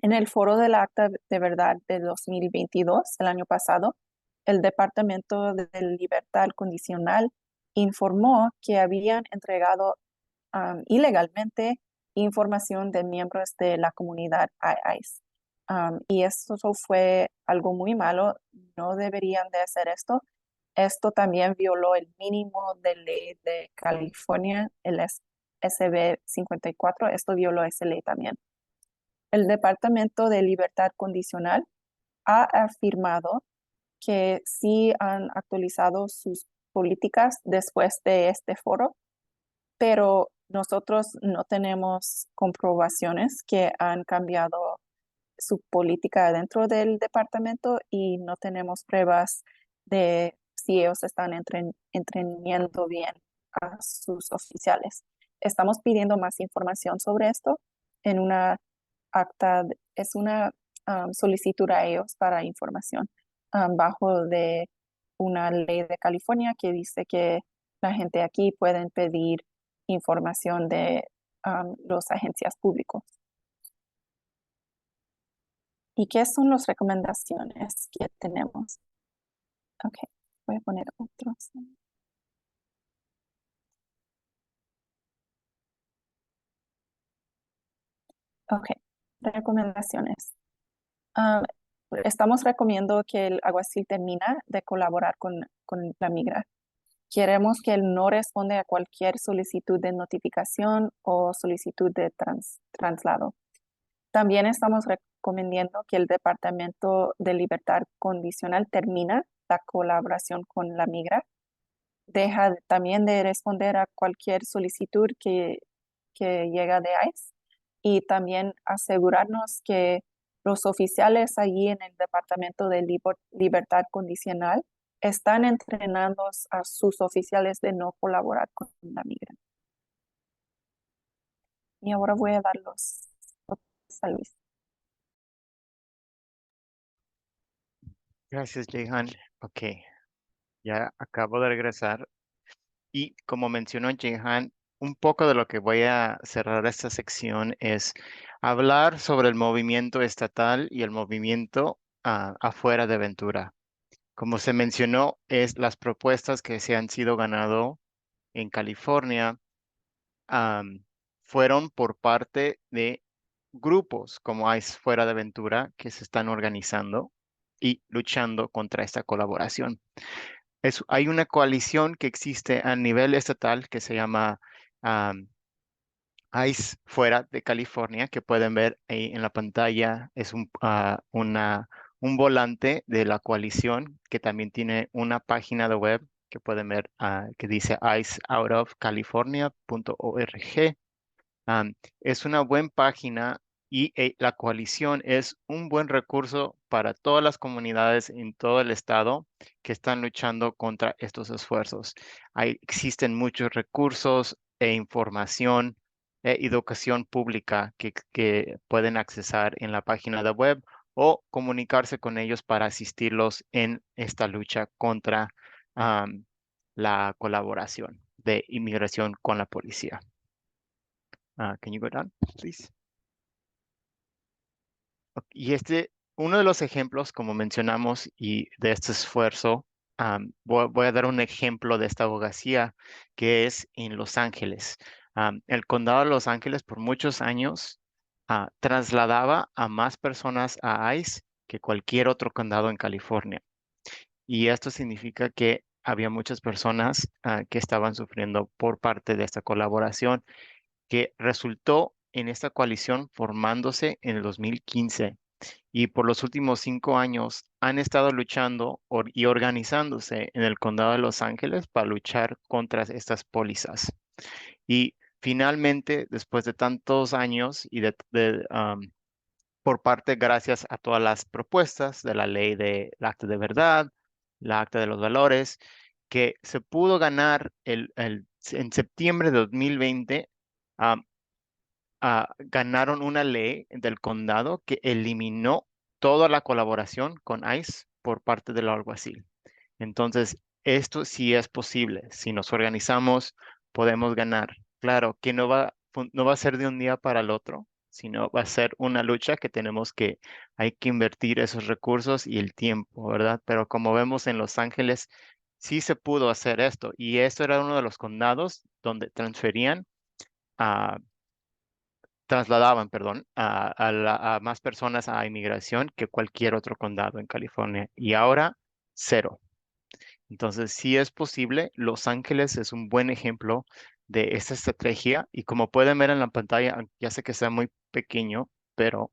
En el foro del Acta de Verdad de 2022, el año pasado, el Departamento de Libertad Condicional informó que habían entregado ilegalmente información de miembros de la comunidad ICE. Y eso fue algo muy malo, no deberían de hacer esto. Esto también violó el mínimo de ley de California, el SB 54, esto violó esa ley también. El Departamento de Libertad Condicional ha afirmado que sí han actualizado sus políticas después de este foro, pero nosotros no tenemos comprobaciones que han cambiado su política dentro del departamento y no tenemos pruebas de si ellos están entrenando bien a sus oficiales. Estamos pidiendo más información sobre esto en una acta, es una solicitud a ellos para información bajo de una ley de California que dice que la gente aquí pueden pedir información de las agencias públicas. ¿Y qué son las recomendaciones que tenemos? Ok, voy a poner otros. Ok, recomendaciones. Estamos recomendando que el alguacil termina de colaborar con la migra. Queremos que él no responda a cualquier solicitud de notificación o solicitud de traslado. También estamos recomendando que el Departamento de Libertad Condicional termina la colaboración con la migra. Deja también de responder a cualquier solicitud que llega de ICE y también asegurarnos que los oficiales allí en el Departamento de Libertad Condicional están entrenando a sus oficiales de no colaborar con la migra. Y ahora voy a dar los a Luis. Gracias, Jehan. Ok, ya acabo de regresar. Y como mencionó Jehan, un poco de lo que voy a cerrar esta sección es hablar sobre el movimiento estatal y el movimiento afuera de Ventura. Como se mencionó, es las propuestas que se han sido ganado en California fueron por parte de grupos como ICE fuera de Ventura que se están organizando y luchando contra esta colaboración. Hay una coalición que existe a nivel estatal que se llama ICE fuera de California, que pueden ver ahí en la pantalla. Es un volante de la coalición que también tiene una página de web que pueden ver que dice iceoutofcalifornia.org. Es una buena página y la coalición es un buen recurso para todas las comunidades en todo el estado que están luchando contra estos esfuerzos. Existen muchos recursos e información e educación pública que pueden accesar en la página de web o comunicarse con ellos para asistirlos en esta lucha contra la colaboración de inmigración con la policía. Can you go down, please? Y uno de los ejemplos, como mencionamos, y de este esfuerzo, voy a dar un ejemplo de esta abogacía que es en Los Ángeles. El condado de Los Ángeles por muchos años trasladaba a más personas a ICE que cualquier otro condado en California. Y esto significa que había muchas personas que estaban sufriendo por parte de esta colaboración que resultó en esta coalición formándose en el 2015 y por los últimos 5 años han estado luchando y organizándose en el condado de Los Ángeles para luchar contra estas pólizas. Y finalmente, después de tantos años y por parte, gracias a todas las propuestas de la ley del acta de verdad, la acta de los valores, que se pudo ganar en septiembre de 2020, ganaron una ley del condado que eliminó toda la colaboración con ICE por parte del alguacil. Entonces, esto sí es posible. Si nos organizamos, podemos ganar. Claro que no va a ser de un día para el otro, sino va a ser una lucha que hay que invertir esos recursos y el tiempo, ¿verdad? Pero como vemos en Los Ángeles, sí se pudo hacer esto. Y esto era uno de los condados donde a trasladaban, perdón, a más personas a inmigración que cualquier otro condado en California. Y ahora, cero. Entonces, sí es posible. Los Ángeles es un buen ejemplo de esta estrategia. Y como pueden ver en la pantalla, ya sé que está muy pequeño, pero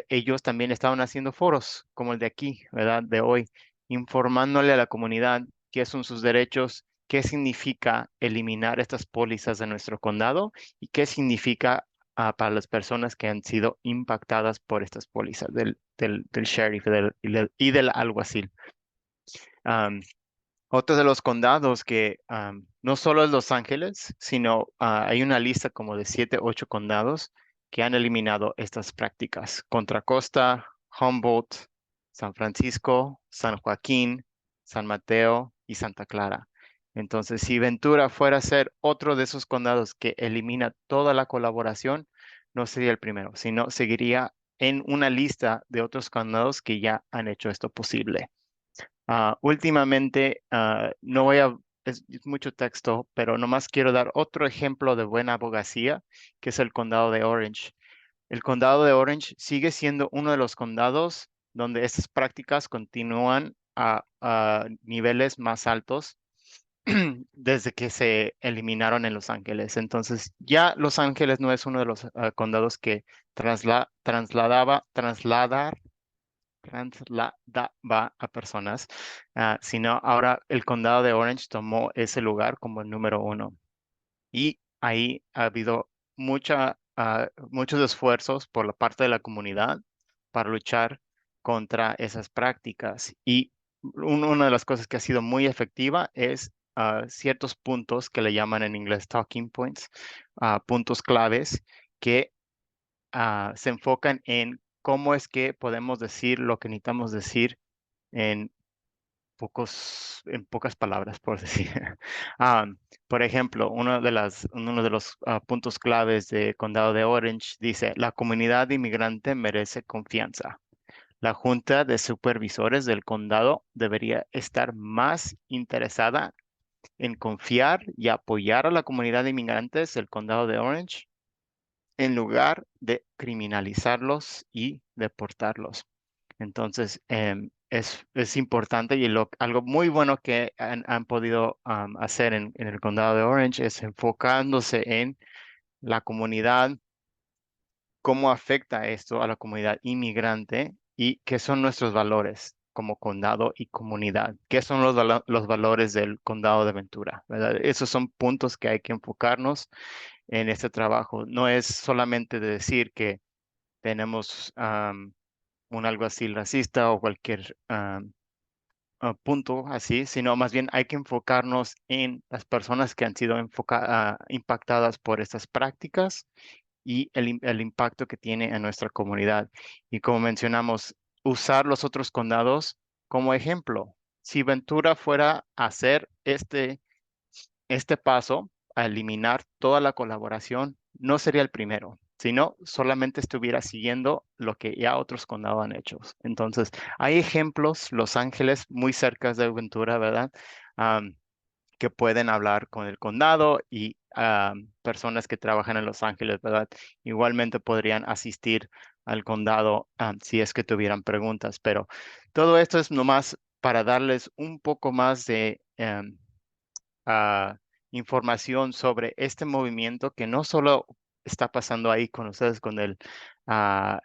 ellos también estaban haciendo foros como el de aquí, ¿verdad? De hoy, informándole a la comunidad qué son sus derechos, qué significa eliminar estas pólizas de nuestro condado y qué significa para las personas que han sido impactadas por estas pólizas del sheriff y del alguacil. Am, Otro de los condados que no solo es Los Ángeles, sino hay una lista como de 7, 8 condados que han eliminado estas prácticas. Contra Costa, Humboldt, San Francisco, San Joaquín, San Mateo y Santa Clara. Entonces, si Ventura fuera a ser otro de esos condados que elimina toda la colaboración, no sería el primero, sino seguiría en una lista de otros condados que ya han hecho esto posible. Últimamente, no voy a, es mucho texto, pero nomás quiero dar otro ejemplo de buena abogacía, que es el condado de Orange. El condado de Orange sigue siendo uno de los condados donde estas prácticas continúan a niveles más altos desde que se eliminaron en Los Ángeles. Entonces, ya Los Ángeles no es uno de los condados que trasladaba a personas, sino ahora el condado de Orange tomó ese lugar como el número 1. Y ahí ha habido muchos esfuerzos por la parte de la comunidad para luchar contra esas prácticas. Y una de las cosas que ha sido muy efectiva es ciertos puntos que le llaman en inglés talking points, puntos claves que se enfocan en cómo es que podemos decir lo que necesitamos decir en en pocas palabras, por decir. Ah, por ejemplo, uno de los puntos claves de Condado de Orange dice, la comunidad inmigrante merece confianza. La Junta de Supervisores del Condado debería estar más interesada en confiar y apoyar a la comunidad de inmigrantes del Condado de Orange en lugar de criminalizarlos y deportarlos. Entonces, es importante y algo muy bueno que han podido hacer en el condado de Orange es enfocándose en la comunidad, cómo afecta esto a la comunidad inmigrante y qué son nuestros valores como condado y comunidad, qué son los valores del condado de Ventura, ¿verdad? Esos son puntos que hay que enfocarnos en este trabajo. No es solamente de decir que tenemos un alguacil racista o cualquier punto así, sino más bien hay que enfocarnos en las personas que han sido impactadas por estas prácticas y el impacto que tiene en nuestra comunidad. Y como mencionamos, usar los otros condados como ejemplo. Si Ventura fuera a hacer este paso, a eliminar toda la colaboración, no sería el primero, sino solamente estuviera siguiendo lo que ya otros condados han hecho. Entonces, hay ejemplos, Los Ángeles, muy cerca de Ventura, ¿verdad? Que pueden hablar con el condado y personas que trabajan en Los Ángeles, ¿verdad? Igualmente podrían asistir al condado si es que tuvieran preguntas, pero todo esto es nomás para darles un poco más de información sobre este movimiento que no solo está pasando ahí con ustedes con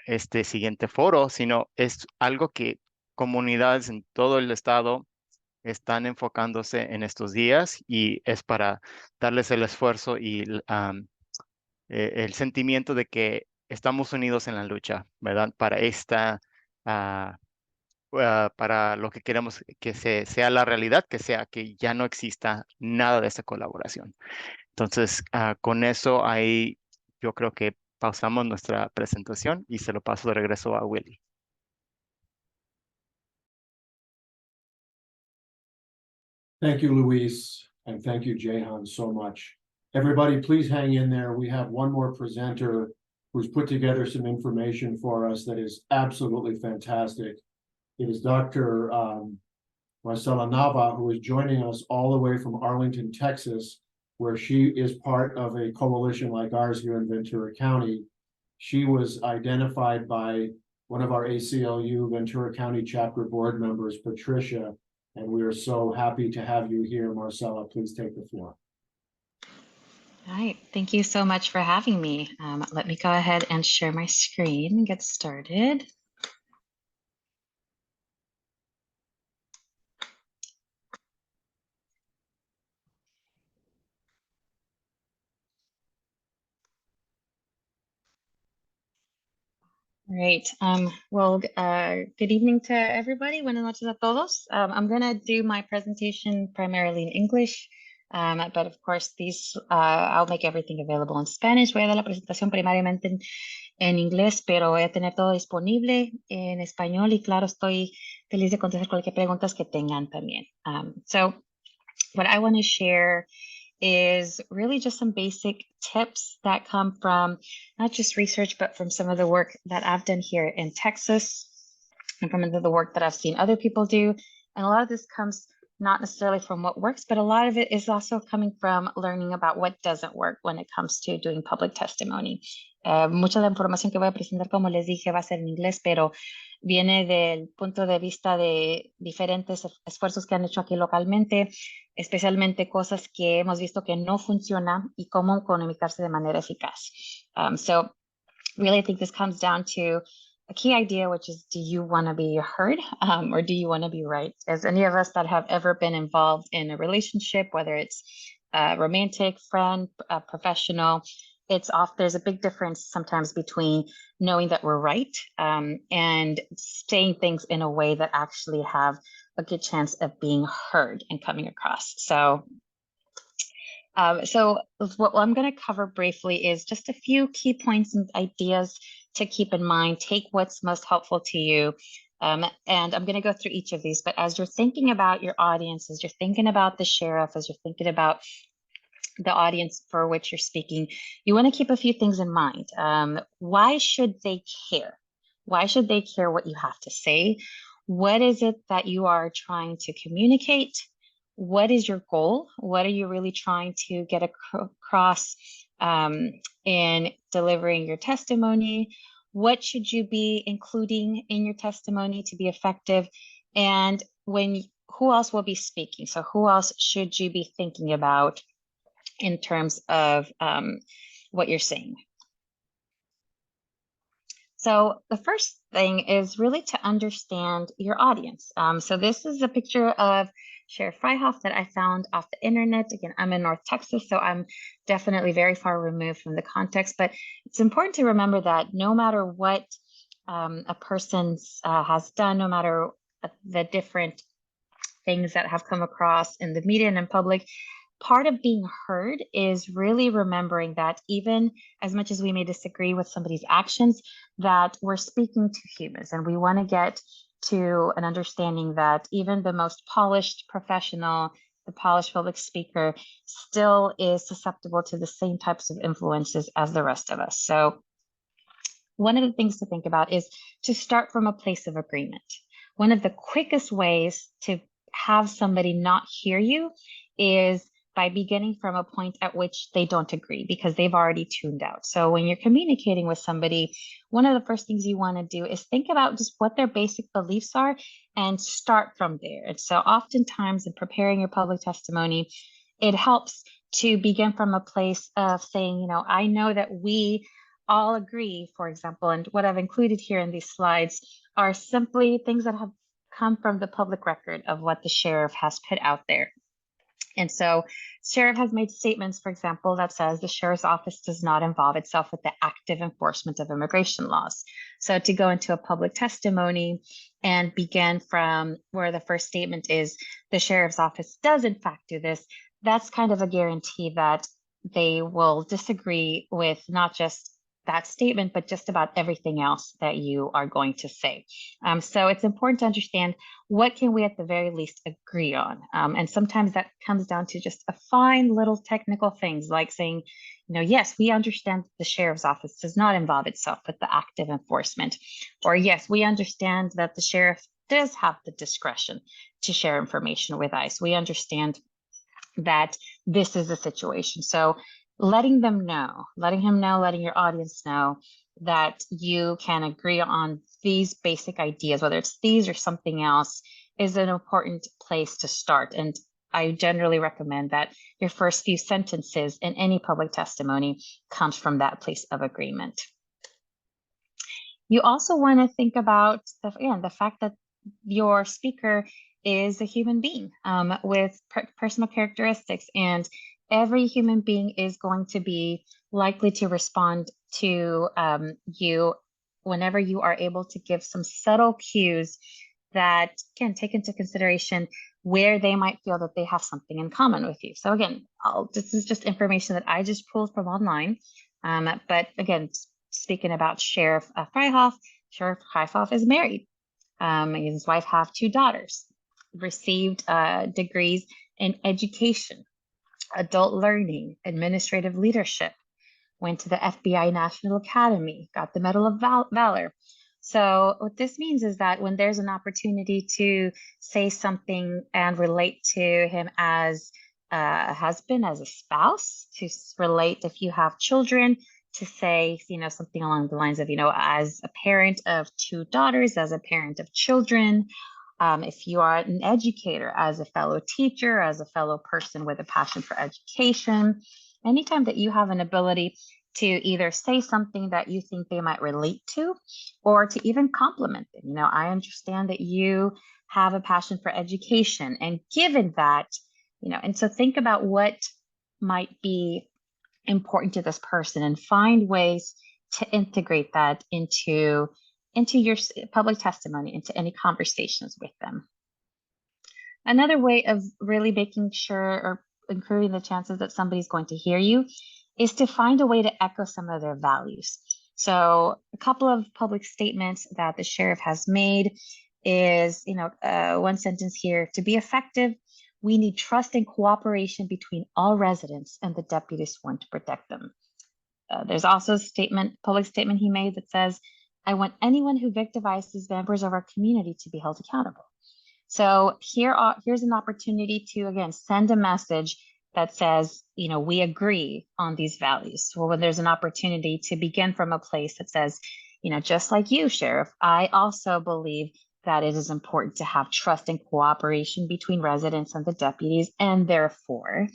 este siguiente foro, sino es algo que comunidades en todo el estado están enfocándose en estos días y es para darles el esfuerzo y el sentimiento de que estamos unidos en la lucha, ¿verdad? Para ah, para lo que queremos que sea la realidad, que sea que ya no exista nada de esa colaboración. Entonces, con eso ahí yo creo que pausamos nuestra presentación y se lo paso de regreso a Willy. Thank you, Luis, and thank you, Jehan, so much. Everybody, please hang in there. We have one more presenter who's put together some information for us that is absolutely fantastic. It is Dr. Marcela Nava, who is joining us all the way from Arlington, Texas, where she is part of a coalition like ours here in Ventura County. She was identified by one of our ACLU Ventura County chapter board members, Patricia, and we are so happy to have you here, Marcela. Please take the floor. All right, thank you so much for having me. Let me go ahead and share my screen and get started. Right. Well, good evening to everybody. Buenas noches a todos. I'm going to do my presentation primarily in English, but of course, I'll make everything available in Spanish. Voy a dar la presentación primariamente en inglés, pero voy a tener todo disponible en español y claro, estoy feliz de contestar cualquier preguntas que tengan también. So what I want to share is really just some basic tips that come from not just research, but from some of the work that I've done here in Texas and from the work that I've seen other people do. And a lot of this comes not necessarily from what works, but a lot of it is also coming from learning about what doesn't work when it comes to doing public testimony. Mucha de la información que voy a presentar, como les dije, va a ser en inglés, pero viene del punto de vista de diferentes esfuerzos que han hecho aquí localmente, especialmente cosas que hemos visto que no funcionan y cómo comunicarse de manera eficaz. So really, I think this comes down to a key idea, which is, do you want to be heard or do you want to be right? As any of us that have ever been involved in a relationship, whether it's a romantic, friend, professional, there's a big difference sometimes between knowing that we're right and saying things in a way that actually have a good chance of being heard and coming across. So what I'm going to cover briefly is just a few key points and ideas to keep in mind. Take what's most helpful to you. And I'm going to go through each of these, but as you're thinking about your audience, as you're thinking about the sheriff, as you're thinking about the audience for which you're speaking, you want to keep a few things in mind. Why should they care? Why should they care what you have to say? What is it that you are trying to communicate? What is your goal? What are you really trying to get across in delivering your testimony? What should you be including in your testimony to be effective? And who else will be speaking? So who else should you be thinking about in terms of what you're saying? So the first thing is really to understand your audience. So this is a picture of Sheriff Freihoff that I found off the internet. Again, I'm in North Texas, so I'm definitely very far removed from the context, but it's important to remember that no matter what a person has done, no matter the different things that have come across in the media and in public, part of being heard is really remembering that even as much as we may disagree with somebody's actions, that we're speaking to humans, and we want to get to an understanding that even the most polished professional the polished public speaker still is susceptible to the same types of influences as the rest of us. So one of the things to think about is to start from a place of agreement. One of the quickest ways to have somebody not hear you is by beginning from a point at which they don't agree because they've already tuned out. So when you're communicating with somebody, one of the first things you want to do is think about just what their basic beliefs are and start from there. And so oftentimes in preparing your public testimony, it helps to begin from a place of saying, you know, I know that we all agree, for example, and what I've included here in these slides are simply things that have come from the public record of what the sheriff has put out there. And so sheriff has made statements, for example, that says the sheriff's office does not involve itself with the active enforcement of immigration laws. So to go into a public testimony and begin from where the first statement is the sheriff's office does in fact do this, that's kind of a guarantee that they will disagree with not just that statement, but just about everything else that you are going to say. So it's important to understand what can we at the very least agree on. And sometimes that comes down to just a fine little technical things like saying, you know, yes, we understand the sheriff's office does not involve itself with the active enforcement. Or yes, we understand that the sheriff does have the discretion to share information with ICE. We understand that this is the situation. So letting them know, letting him know, letting your audience know that you can agree on these basic ideas, whether it's these or something else, is an important place to start. And I generally recommend that your first few sentences in any public testimony comes from that place of agreement. You also want to think about, the fact that your speaker is a human being with personal characteristics, and every human being is going to be likely to respond to you whenever you are able to give some subtle cues that can take into consideration where they might feel that they have something in common with you. So again, this is just information that I just pulled from online. But again, speaking about Sheriff Freihoff, Sheriff Freihoff is married. His wife have 2 daughters, received degrees in education, adult learning, administrative leadership, went to the FBI National Academy, got the Medal of Valor. So what this means is that when there's an opportunity to say something and relate to him as a husband, as a spouse, to relate if you have children, to say, you know, something along the lines of, you know, as a parent of 2 daughters, as a parent of children, if you are an educator, as a fellow teacher, as a fellow person with a passion for education, anytime that you have an ability to either say something that you think they might relate to, or to even compliment them. You know, I understand that you have a passion for education, and given that, you know, and so think about what might be important to this person and find ways to integrate that into your public testimony, into any conversations with them. Another way of really making sure or improving the chances that somebody's going to hear you is to find a way to echo some of their values. So a couple of public statements that the sheriff has made is, you know, one sentence here: to be effective, we need trust and cooperation between all residents and the deputies sworn to protect them. There's also a public statement he made that says, I want anyone who victimizes members of our community to be held accountable. So here's an opportunity to, again, send a message that says, you know, we agree on these values. So when there's an opportunity to begin from a place that says, you know, just like you, Sheriff, I also believe that it is important to have trust and cooperation between residents and the deputies, and therefore,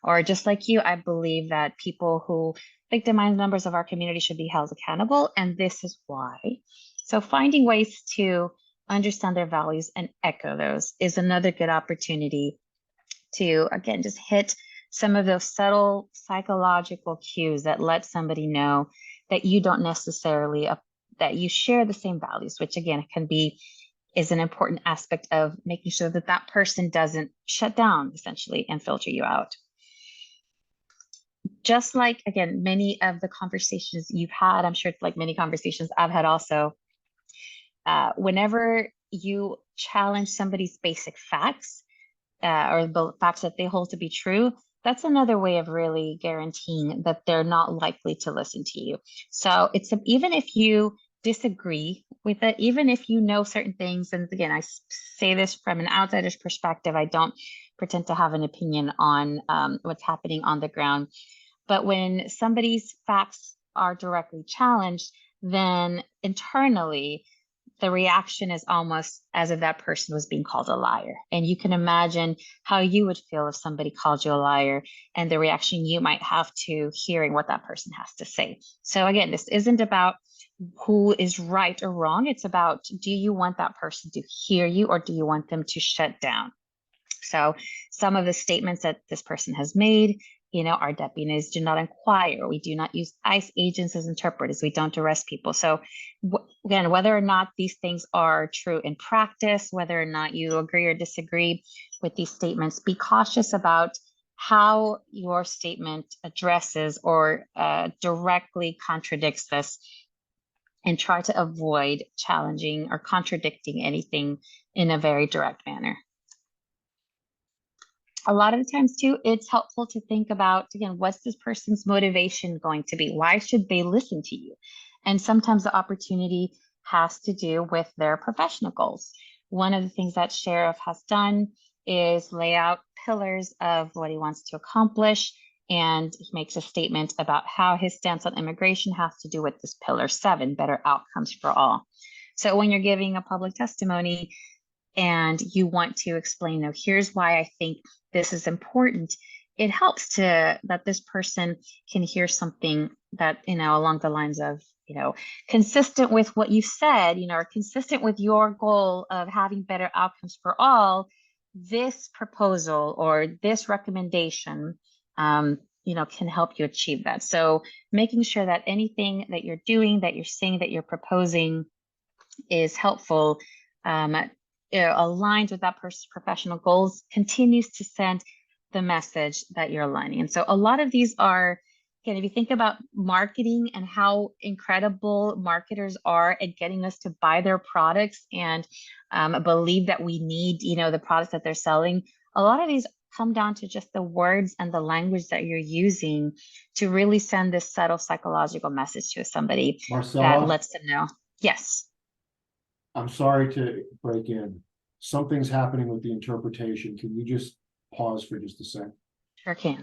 or just like you, I believe that people who victimize members of our community should be held accountable, and this is why. So finding ways to understand their values and echo those is another good opportunity to, again, just hit some of those subtle psychological cues that let somebody know that you don't necessarily, that you share the same values, which again is an important aspect of making sure that that person doesn't shut down essentially and filter you out. Just like, again, many of the conversations you've had, I'm sure it's like many conversations I've had also, whenever you challenge somebody's basic facts, or facts that they hold to be true, that's another way of really guaranteeing that they're not likely to listen to you. So even if you disagree with it, even if you know certain things, and again, I say this from an outsider's perspective, I don't pretend to have an opinion on what's happening on the ground. But when somebody's facts are directly challenged, then internally, the reaction is almost as if that person was being called a liar. And you can imagine how you would feel if somebody called you a liar and the reaction you might have to hearing what that person has to say. So again, this isn't about who is right or wrong. It's about, do you want that person to hear you or do you want them to shut down? So some of the statements that this person has made, our deputies do not inquire. We do not use ICE agents as interpreters. We don't arrest people. So again, whether or not these things are true in practice, whether or not you agree or disagree with these statements, be cautious about how your statement addresses or directly contradicts this, and try to avoid challenging or contradicting anything in a very direct manner. A lot of the times too, it's helpful to think about, again, what's this person's motivation going to be? Why should they listen to you? And sometimes the opportunity has to do with their professional goals. One of the things that Sheriff has done is lay out pillars of what he wants to accomplish. And he makes a statement about how his stance on immigration has to do with this pillar 7, better outcomes for all. So when you're giving a public testimony and you want to explain, no, here's why I think this is important, it helps that this person can hear something that, along the lines of, consistent with what you said, or consistent with your goal of having better outcomes for all, this proposal or this recommendation, can help you achieve that. So making sure that anything that you're doing, that you're saying, that you're proposing is helpful, aligned with that person's professional goals, continues to send the message that you're aligning. And so a lot of these are, again, if you think about marketing and how incredible marketers are at getting us to buy their products and believe that we need, the products that they're selling, a lot of these come down to just the words and the language that you're using to really send this subtle psychological message to somebody. Marcela, that lets them know. Yes. I'm sorry to break in. Something's happening with the interpretation. Can you just pause for just a sec? Sure can.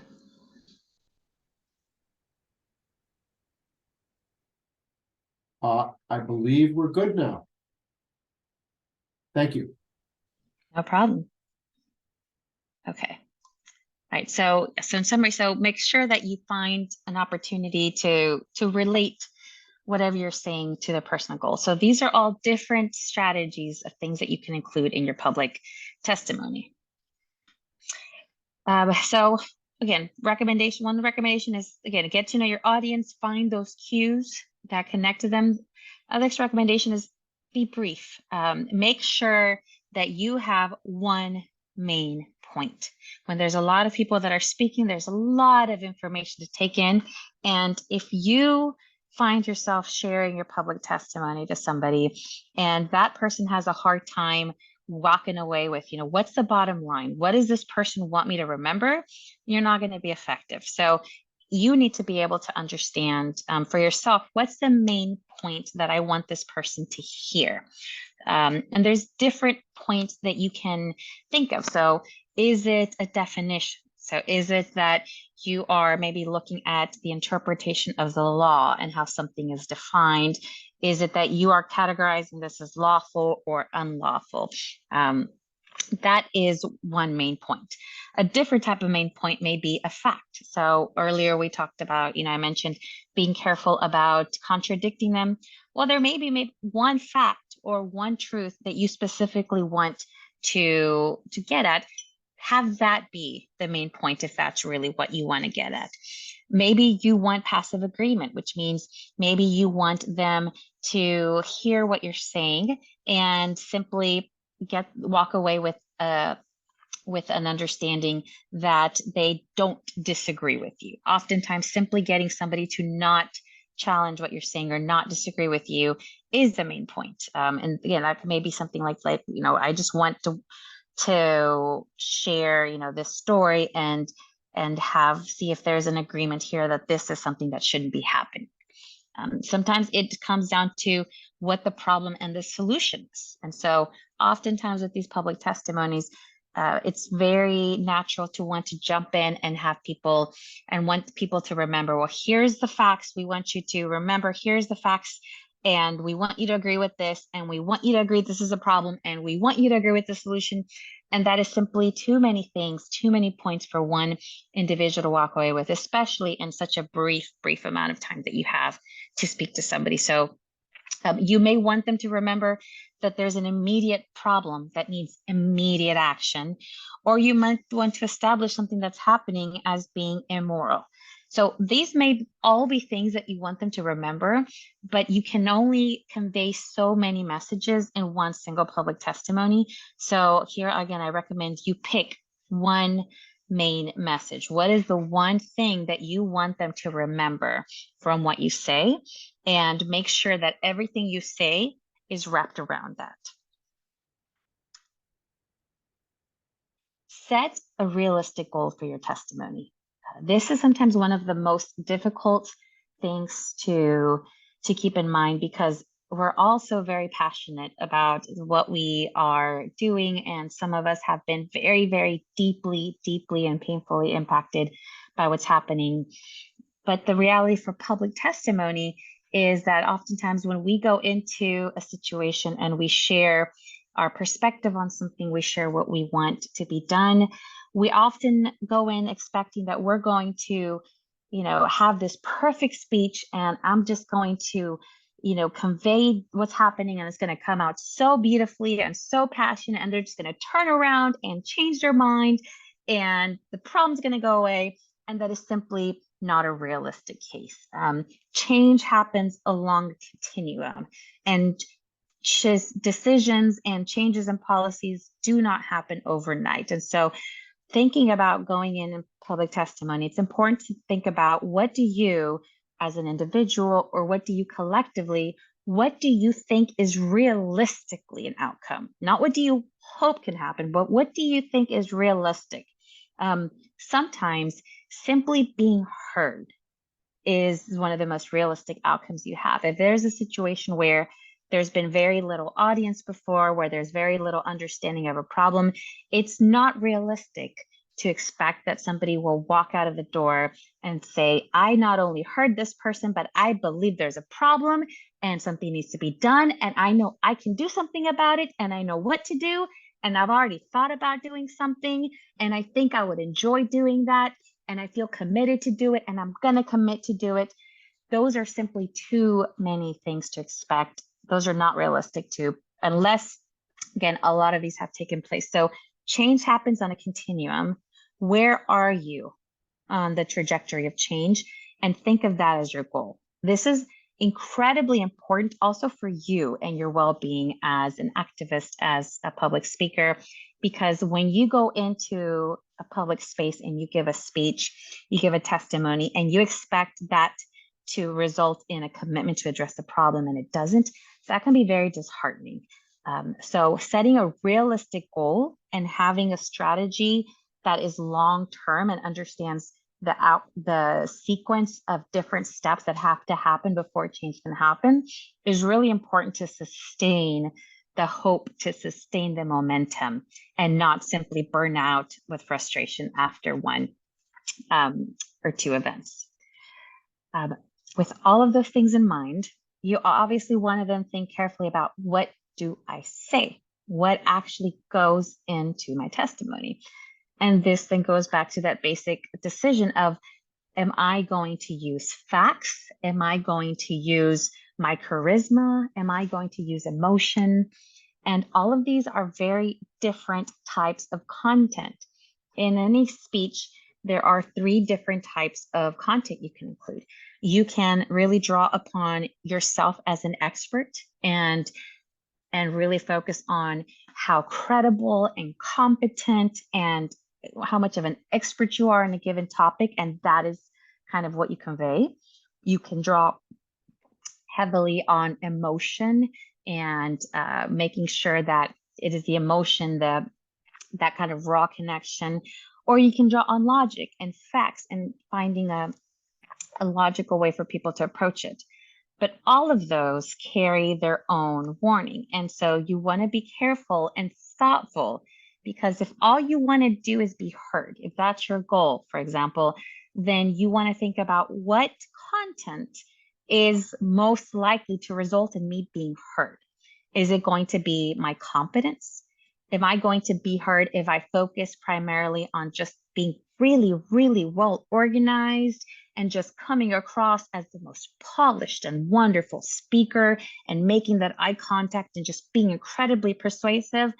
I believe we're good now. Thank you. No problem. Okay. All right. So in summary, make sure that you find an opportunity to relate whatever you're saying to the personal goal. So these are all different strategies of things that you can include in your public testimony. So again, one recommendation is, again, get to know your audience, find those cues that connect to them. Next recommendation is be brief. Make sure that you have one main point. When there's a lot of people that are speaking, there's a lot of information to take in. And if you find yourself sharing your public testimony to somebody and that person has a hard time walking away with, what's the bottom line? What does this person want me to remember? You're not going to be effective. So you need to be able to understand for yourself, what's the main point that I want this person to hear? And there's different points that you can think of. So is it a definition? So is it that you are maybe looking at the interpretation of the law and how something is defined? Is it that you are categorizing this as lawful or unlawful? That is one main point. A different type of main point may be a fact. So earlier we talked about, I mentioned being careful about contradicting them. Well, there may be maybe one fact or one truth that you specifically want to get at. Have that be the main point if that's really what you want to get at. Maybe you want passive agreement, which means maybe you want them to hear what you're saying and simply walk away with an understanding that they don't disagree with you. Oftentimes, simply getting somebody to not challenge what you're saying or not disagree with you is the main point. And again, that may be something like I just want to share, this story and see if there's an agreement here that this is something that shouldn't be happening. Sometimes it comes down to what the problem and the solution is. And so oftentimes with these public testimonies, it's very natural to want to jump in and want people to remember, well, here's the facts. We want you to remember, here's the facts. And we want you to agree with this. And we want you to agree this is a problem. And we want you to agree with the solution. And that is simply too many things, too many points for one individual to walk away with, especially in such a brief amount of time that you have to speak to somebody. So you may want them to remember that there's an immediate problem that needs immediate action, or you might want to establish something that's happening as being immoral. So these may all be things that you want them to remember, but you can only convey so many messages in one single public testimony. So here again, I recommend you pick one main message. What is the one thing that you want them to remember from what you say? And make sure that everything you say is wrapped around that. Set a realistic goal for your testimony. This is sometimes one of the most difficult things to keep in mind, because we're also very passionate about what we are doing. And some of us have been very, very deeply and painfully impacted by what's happening. But the reality for public testimony is that oftentimes when we go into a situation and we share our perspective on something, we share what we want to be done, we often go in expecting that we're going to, have this perfect speech, and I'm just going to, convey what's happening, and it's going to come out so beautifully and so passionate, and they're just going to turn around and change their mind, and the problem's going to go away. And that is simply not a realistic case. Change happens along the continuum, and decisions and changes in policies do not happen overnight. And so thinking about going in public testimony, it's important to think about, what do you as an individual, or what do you collectively, what do you think is realistically an outcome? Not what do you hope can happen, but what do you think is realistic? Sometimes simply being heard is one of the most realistic outcomes you have. If there's a situation where there's been very little audience before, where there's very little understanding of a problem, it's not realistic to expect that somebody will walk out of the door and say, I not only heard this person, but I believe there's a problem and something needs to be done. And I know I can do something about it, and I know what to do. And I've already thought about doing something, and I think I would enjoy doing that. And I feel committed to do it, and I'm going to commit to do it. Those are simply too many things to expect. Those are not realistic unless, again, a lot of these have taken place. So change happens on a continuum. Where are you on the trajectory of change? And think of that as your goal. This is incredibly important also for you and your well-being as an activist, as a public speaker, because when you go into a public space and you give a speech, you give a testimony, and you expect that to result in a commitment to address the problem, and it doesn't, that can be very disheartening. So setting a realistic goal and having a strategy that is long-term and understands the sequence of different steps that have to happen before change can happen is really important to sustain the hope, to sustain the momentum, and not simply burn out with frustration after one or two events. With all of those things in mind, you obviously want to then think carefully about, what do I say? What actually goes into my testimony? And this then goes back to that basic decision of, am I going to use facts? Am I going to use my charisma? Am I going to use emotion? And all of these are very different types of content. In any speech, there are 3 different types of content you can include. You can really draw upon yourself as an expert and really focus on how credible and competent and how much of an expert you are in a given topic, and that is kind of what you convey. You can draw heavily on emotion and making sure that it is the emotion, the that kind of raw connection, or you can draw on logic and facts and finding a logical way for people to approach it. But all of those carry their own warning. And so you want to be careful and thoughtful, because if all you want to do is be heard, if that's your goal, for example, then you want to think about what content is most likely to result in me being heard. Is it going to be my competence? Am I going to be heard if I focus primarily on just being really, really well organized and just coming across as the most polished and wonderful speaker and making that eye contact and just being incredibly persuasive?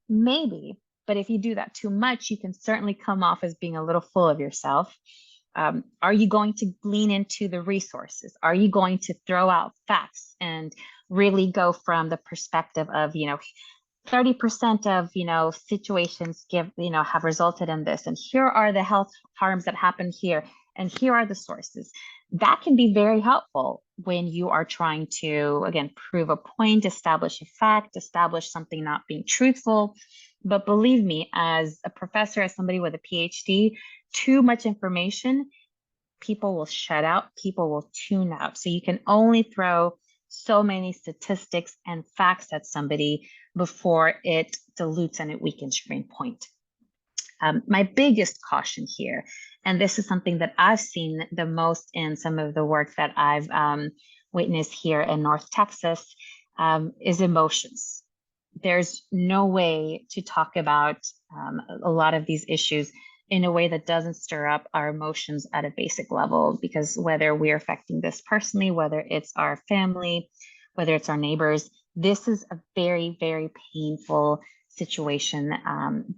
Maybe, but if you do that too much, you can certainly come off as being a little full of yourself. Are you going to lean into the resources? Are you going to throw out facts and really go from the perspective of, 30% of, situations have resulted in this, and here are the health harms that happen here, and here are the sources? That can be very helpful when you are trying to, again, prove a point, establish a fact, establish something not being truthful. But believe me, as a professor, as somebody with a PhD, too much information, people will shut out, people will tune out. So you can only throw so many statistics and facts at somebody before it dilutes and it weakens your main point. My biggest caution here, and this is something that I've seen the most in some of the work that I've witnessed here in North Texas, is emotions. There's no way to talk about a lot of these issues in a way that doesn't stir up our emotions at a basic level, because whether we're affecting this personally, whether it's our family, whether it's our neighbors, this is a very, very painful situation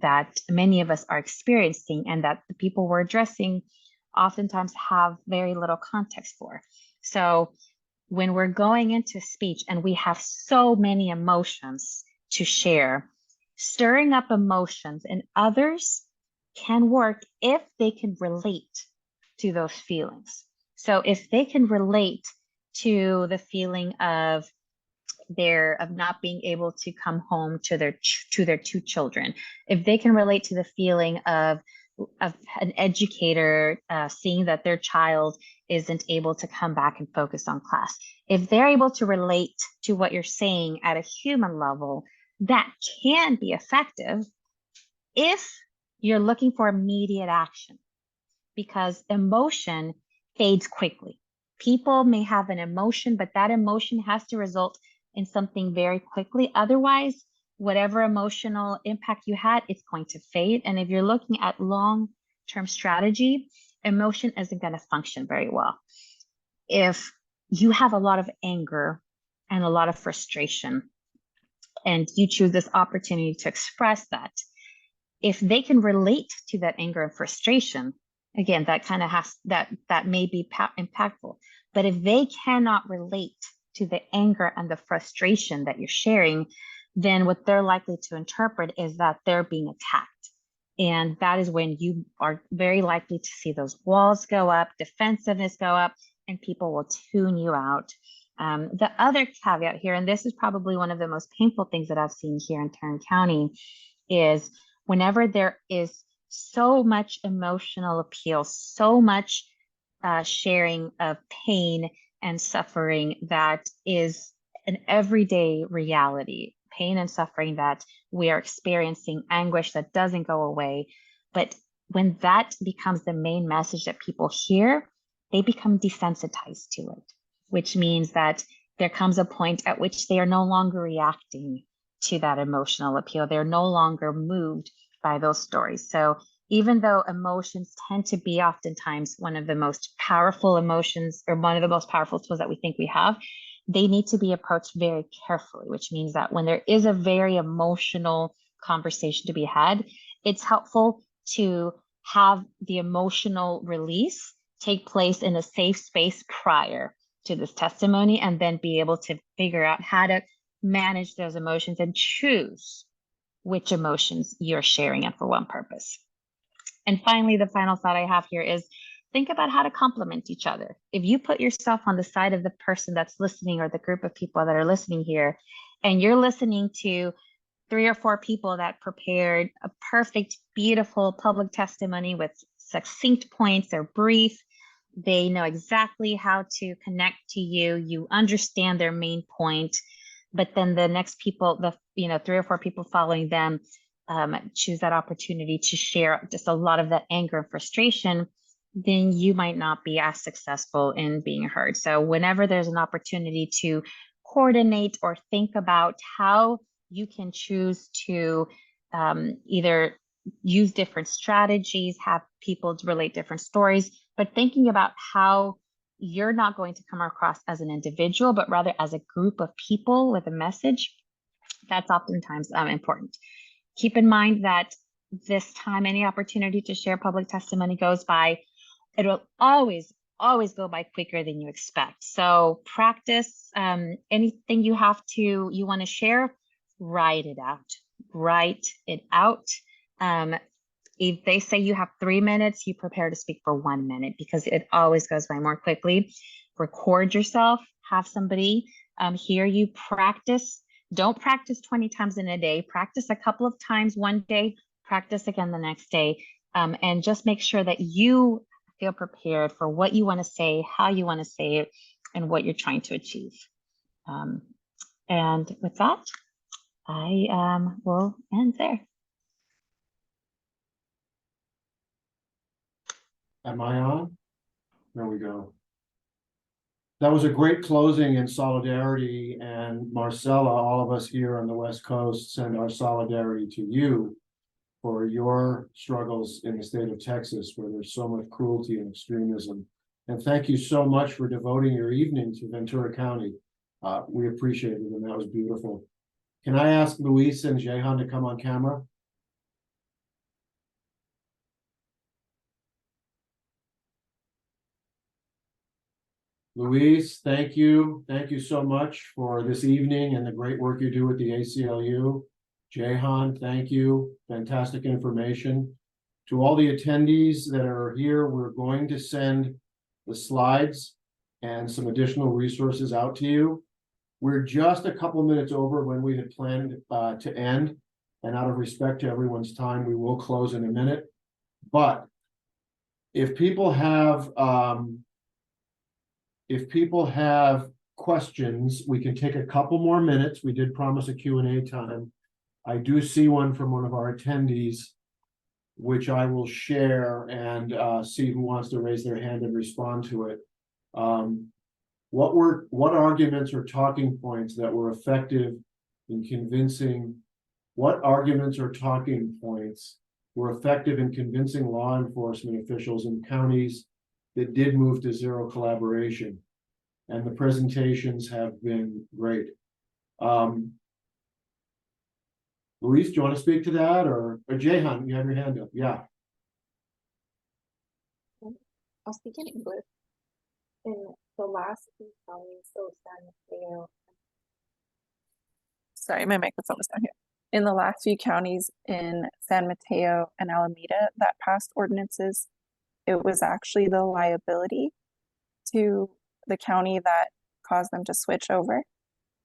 that many of us are experiencing, and that the people we're addressing oftentimes have very little context for. So when we're going into speech and we have so many emotions to share, stirring up emotions in others can work if they can relate to those feelings. So if they can relate to the feeling of not being able to come home to their two children, if they can relate to the feeling of an educator seeing that their child isn't able to come back and focus on class, if they're able to relate to what you're saying at a human level, that can be effective if you're looking for immediate action, because emotion fades quickly. People may have an emotion, but that emotion has to result in something very quickly. Otherwise, whatever emotional impact you had, it's going to fade. And if you're looking at long-term strategy, emotion isn't going to function very well. If you have a lot of anger and a lot of frustration, and you choose this opportunity to express that, if they can relate to that anger and frustration, again, that kind of that may be impactful. But if they cannot relate to the anger and the frustration that you're sharing, then what they're likely to interpret is that they're being attacked. And that is when you are very likely to see those walls go up, defensiveness go up, and people will tune you out. The other caveat here, and this is probably one of the most painful things that I've seen here in Tarrant County, is whenever there is so much emotional appeal, so much sharing of pain and suffering that is an everyday reality, pain and suffering that we are experiencing, anguish that doesn't go away. But when that becomes the main message that people hear, they become desensitized to it, which means that there comes a point at which they are no longer reacting to that emotional appeal. They're no longer moved by those stories. So even though emotions tend to be oftentimes one of the most powerful emotions, or one of the most powerful tools that we think we have, they need to be approached very carefully, which means that when there is a very emotional conversation to be had, it's helpful to have the emotional release take place in a safe space prior to this testimony, and then be able to figure out how to manage those emotions and choose which emotions you're sharing and for what purpose. And finally, the final thought I have here is think about how to complement each other. If you put yourself on the side of the person that's listening, or the group of people that are listening here, and you're listening to 3 or 4 people that prepared a perfect, beautiful public testimony with succinct points. They're brief. They know exactly how to connect to you. You understand their main point. But then the next people, 3 or 4 people following them, choose that opportunity to share just a lot of that anger and frustration, then you might not be as successful in being heard. So whenever there's an opportunity to coordinate or think about how you can choose to either use different strategies, have people relate different stories, but thinking about how you're not going to come across as an individual, but rather as a group of people with a message, that's oftentimes important. Keep in mind that this time, any opportunity to share public testimony goes by, it will always go by quicker than you expect. So practice anything you want to share, write it out. If they say you have 3 minutes, you prepare to speak for 1 minute, because it always goes by more quickly. Record yourself, have somebody hear you practice. Don't practice 20 times in a day. Practice a couple of times one day, practice again the next day, and just make sure that you feel prepared for what you want to say, how you want to say it, and what you're trying to achieve. And with that, I will end there. Am I on? There we go. That was a great closing in solidarity, and Marcela, all of us here on the West Coast send our solidarity to you for your struggles in the state of Texas, where there's so much cruelty and extremism. And thank you so much for devoting your evening to Ventura County. We appreciate it, and that was beautiful. Can I ask Luis and Jehan to come on camera? Luis, thank you. Thank you so much for this evening and the great work you do with the ACLU. Jehan, thank you. Fantastic information. To all the attendees that are here, we're going to send the slides and some additional resources out to you. We're just a couple minutes over when we had planned to end, and out of respect to everyone's time, we will close in a minute. But if people have questions, we can take a couple more minutes. We did promise a Q&A time. I do see one from one of our attendees, which I will share and see who wants to raise their hand and respond to it. What arguments or talking points that were effective in convincing, law enforcement officials in counties that did move to zero collaboration? And the presentations have been great. Luis, do you want to speak to that, or Jehan, you have your hand up? Yeah. I'll speak in English. In the last few counties, so San Mateo. Sorry, my microphone was down here. In the last few counties in San Mateo and Alameda that passed ordinances, it was actually the liability to the county that caused them to switch over.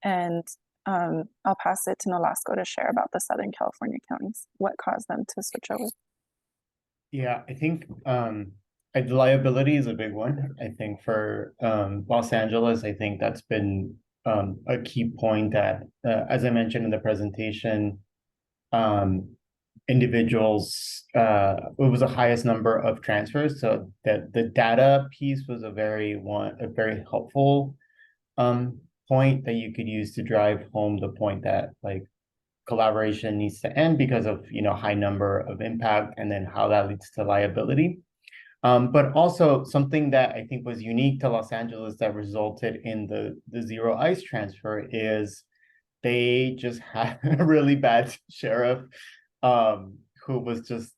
And I'll pass it to Nolasco to share about the Southern California counties, what caused them to switch over. Yeah, I think the liability is a big one. I think for Los Angeles, I think that's been a key point that, as I mentioned in the presentation, individuals, it was the highest number of transfers. So that the data piece was a very helpful point that you could use to drive home the point that like collaboration needs to end because of high number of impact, and then how that leads to liability. But also something that I think was unique to Los Angeles that resulted in the zero ICE transfer is they just had a really bad sheriff who was just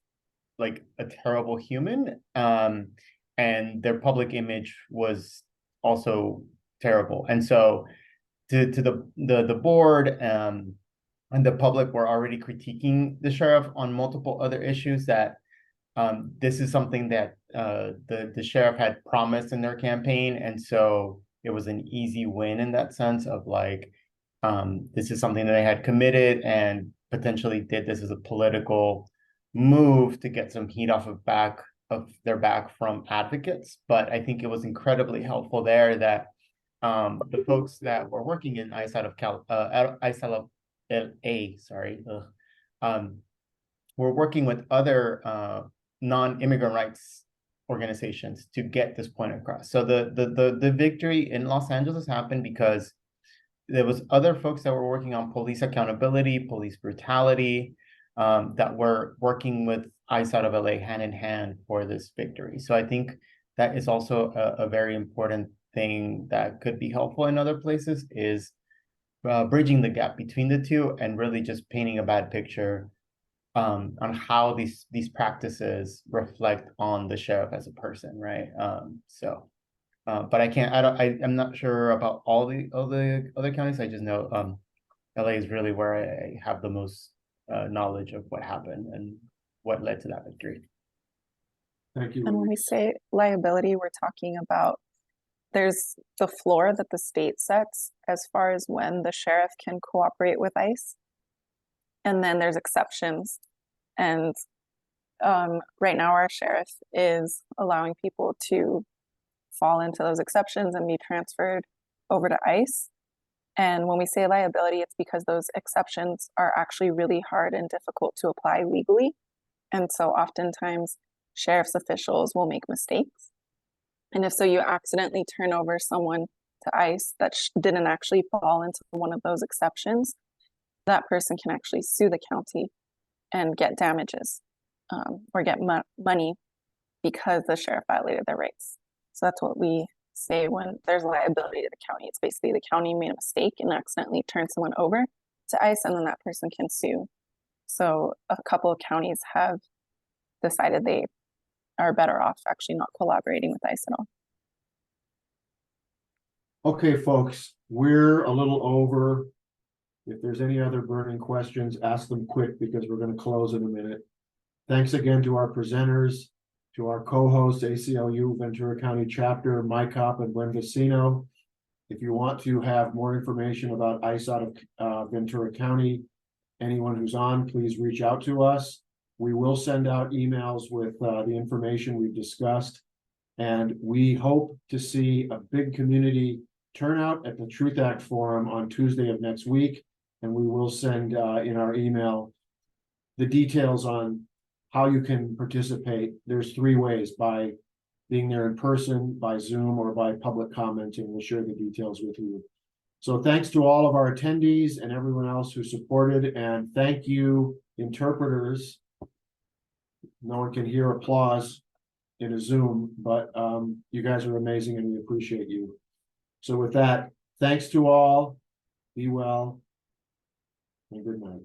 like a terrible human, and their public image was also terrible. And so to the board and the public were already critiquing the sheriff on multiple other issues that this is something that the sheriff had promised in their campaign. And so it was an easy win in that sense of like, this is something that they had committed, and potentially did this as a political move to get some heat off of their back from advocates. But I think it was incredibly helpful there that the folks that were working in ACLU, were working with other non-immigrant rights organizations to get this point across. So the victory in Los Angeles happened because there was other folks that were working on police accountability, police brutality, that were working with ICE out of LA hand in hand for this victory. So I think that is also a very important thing that could be helpful in other places, is bridging the gap between the two and really just painting a bad picture on how these practices reflect on the sheriff as a person, right? But I'm not sure about all the other counties. I just know LA is really where I have the most knowledge of what happened and what led to that victory. Thank you. And when we say liability, we're talking about there's the floor that the state sets as far as when the sheriff can cooperate with ICE. And then there's exceptions. And right now our sheriff is allowing people to fall into those exceptions and be transferred over to ICE. And when we say liability, it's because those exceptions are actually really hard and difficult to apply legally. And so oftentimes sheriff's officials will make mistakes. And if so, you accidentally turn over someone to ICE that didn't actually fall into one of those exceptions, that person can actually sue the county and get damages or get money because the sheriff violated their rights. So that's what we say when there's liability to the county. It's basically the county made a mistake and accidentally turned someone over to ICE, and then that person can sue. So a couple of counties have decided they are better off actually not collaborating with ICE at all. Okay, folks, we're a little over. If there's any other burning questions, ask them quick because we're going to close in a minute. Thanks again to our presenters, to our co-hosts, ACLU, Ventura County Chapter, MyCop, and Buen Vecino. If you want to have more information about ICE out of Ventura County, anyone who's on, please reach out to us. We will send out emails with the information we've discussed. And we hope to see a big community turnout at the Truth Act Forum on Tuesday of next week. And we will send in our email the details on how you can participate. There's 3 ways: by being there in person, by Zoom, or by public commenting. We'll share the details with you. So thanks to all of our attendees and everyone else who supported, and thank you, interpreters. No one can hear applause in a Zoom, but you guys are amazing and we appreciate you. So with that, thanks to all, be well, and good night.